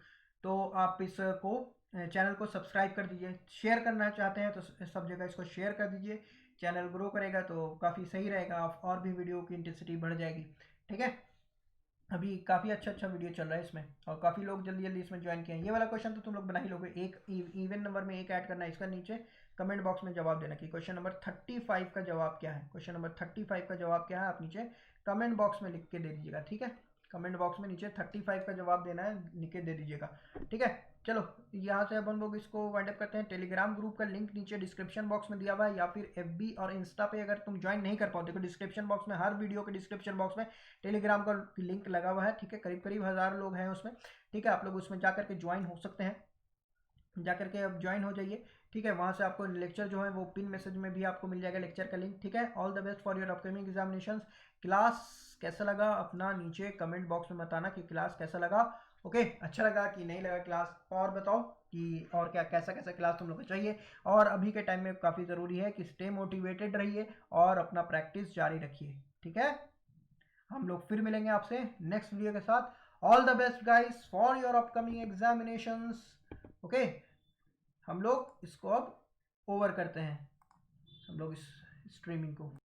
[SPEAKER 1] तो आप इसको चैनल को सब्सक्राइब कर दीजिए. शेयर करना चाहते हैं तो सब जगह इसको शेयर कर दीजिए. चैनल ग्रो करेगा तो काफ़ी सही रहेगा और भी वीडियो की इंटेंसिटी बढ़ जाएगी, ठीक है. अभी काफ़ी अच्छा वीडियो चल रहा है इसमें और काफ़ी लोग जल्दी इसमें ज्वाइन किए हैं. ये वाला क्वेश्चन तो तुम लोग बना ही लोगे. एक इवन नंबर में एक ऐड करना है. इसका नीचे कमेंट बॉक्स में जवाब देना कि क्वेश्चन नंबर 35 का जवाब क्या है. क्वेश्चन नंबर 35 का जवाब क्या है आप नीचे कमेंट बॉक्स में लिख के दे दीजिएगा, ठीक है. कमेंट बॉक्स में नीचे 35 का जवाब देना है, लिख के दे दीजिएगा, ठीक है. चलो यहाँ से अब हम लोग इसको वाइंड अप करते हैं. टेलीग्राम ग्रुप का लिंक नीचे डिस्क्रिप्शन बॉक्स में दिया हुआ है, या फिर FB और इंस्टा पे अगर तुम ज्वाइन नहीं कर पाओ, देखो डिस्क्रिप्शन बॉक्स में, हर वीडियो के डिस्क्रिप्शन बॉक्स में टेलीग्राम का लिंक लगा हुआ है, ठीक है. करीब 1000 लोग हैं उसमें, ठीक है. आप लोग उसमें जा करके ज्वाइन हो सकते हैं, जा करके अब ज्वाइन हो जाइए, ठीक है. वहाँ से आपको लेक्चर जो है वो पिन मैसेज में भी आपको मिल जाएगा लेक्चर का लिंक, ठीक है. All the best for your upcoming examinations. Class कैसा लगा अपना नीचे कमेंट बॉक्स में बताना कि क्लास कैसा लगा. ओके, अच्छा लगा कि नहीं लगा क्लास, और बताओ कि और क्या कैसा क्लास तुम लोग को चाहिए. और अभी के टाइम में काफ़ी ज़रूरी है कि स्टे मोटिवेटेड रहिए और अपना प्रैक्टिस जारी रखिए, ठीक है. हम लोग फिर मिलेंगे आपसे नेक्स्ट वीडियो के साथ. All the best guys for your upcoming examinations. Okay, हम लोग इसको अब ओवर करते हैं, हम लोग इस स्ट्रीमिंग को.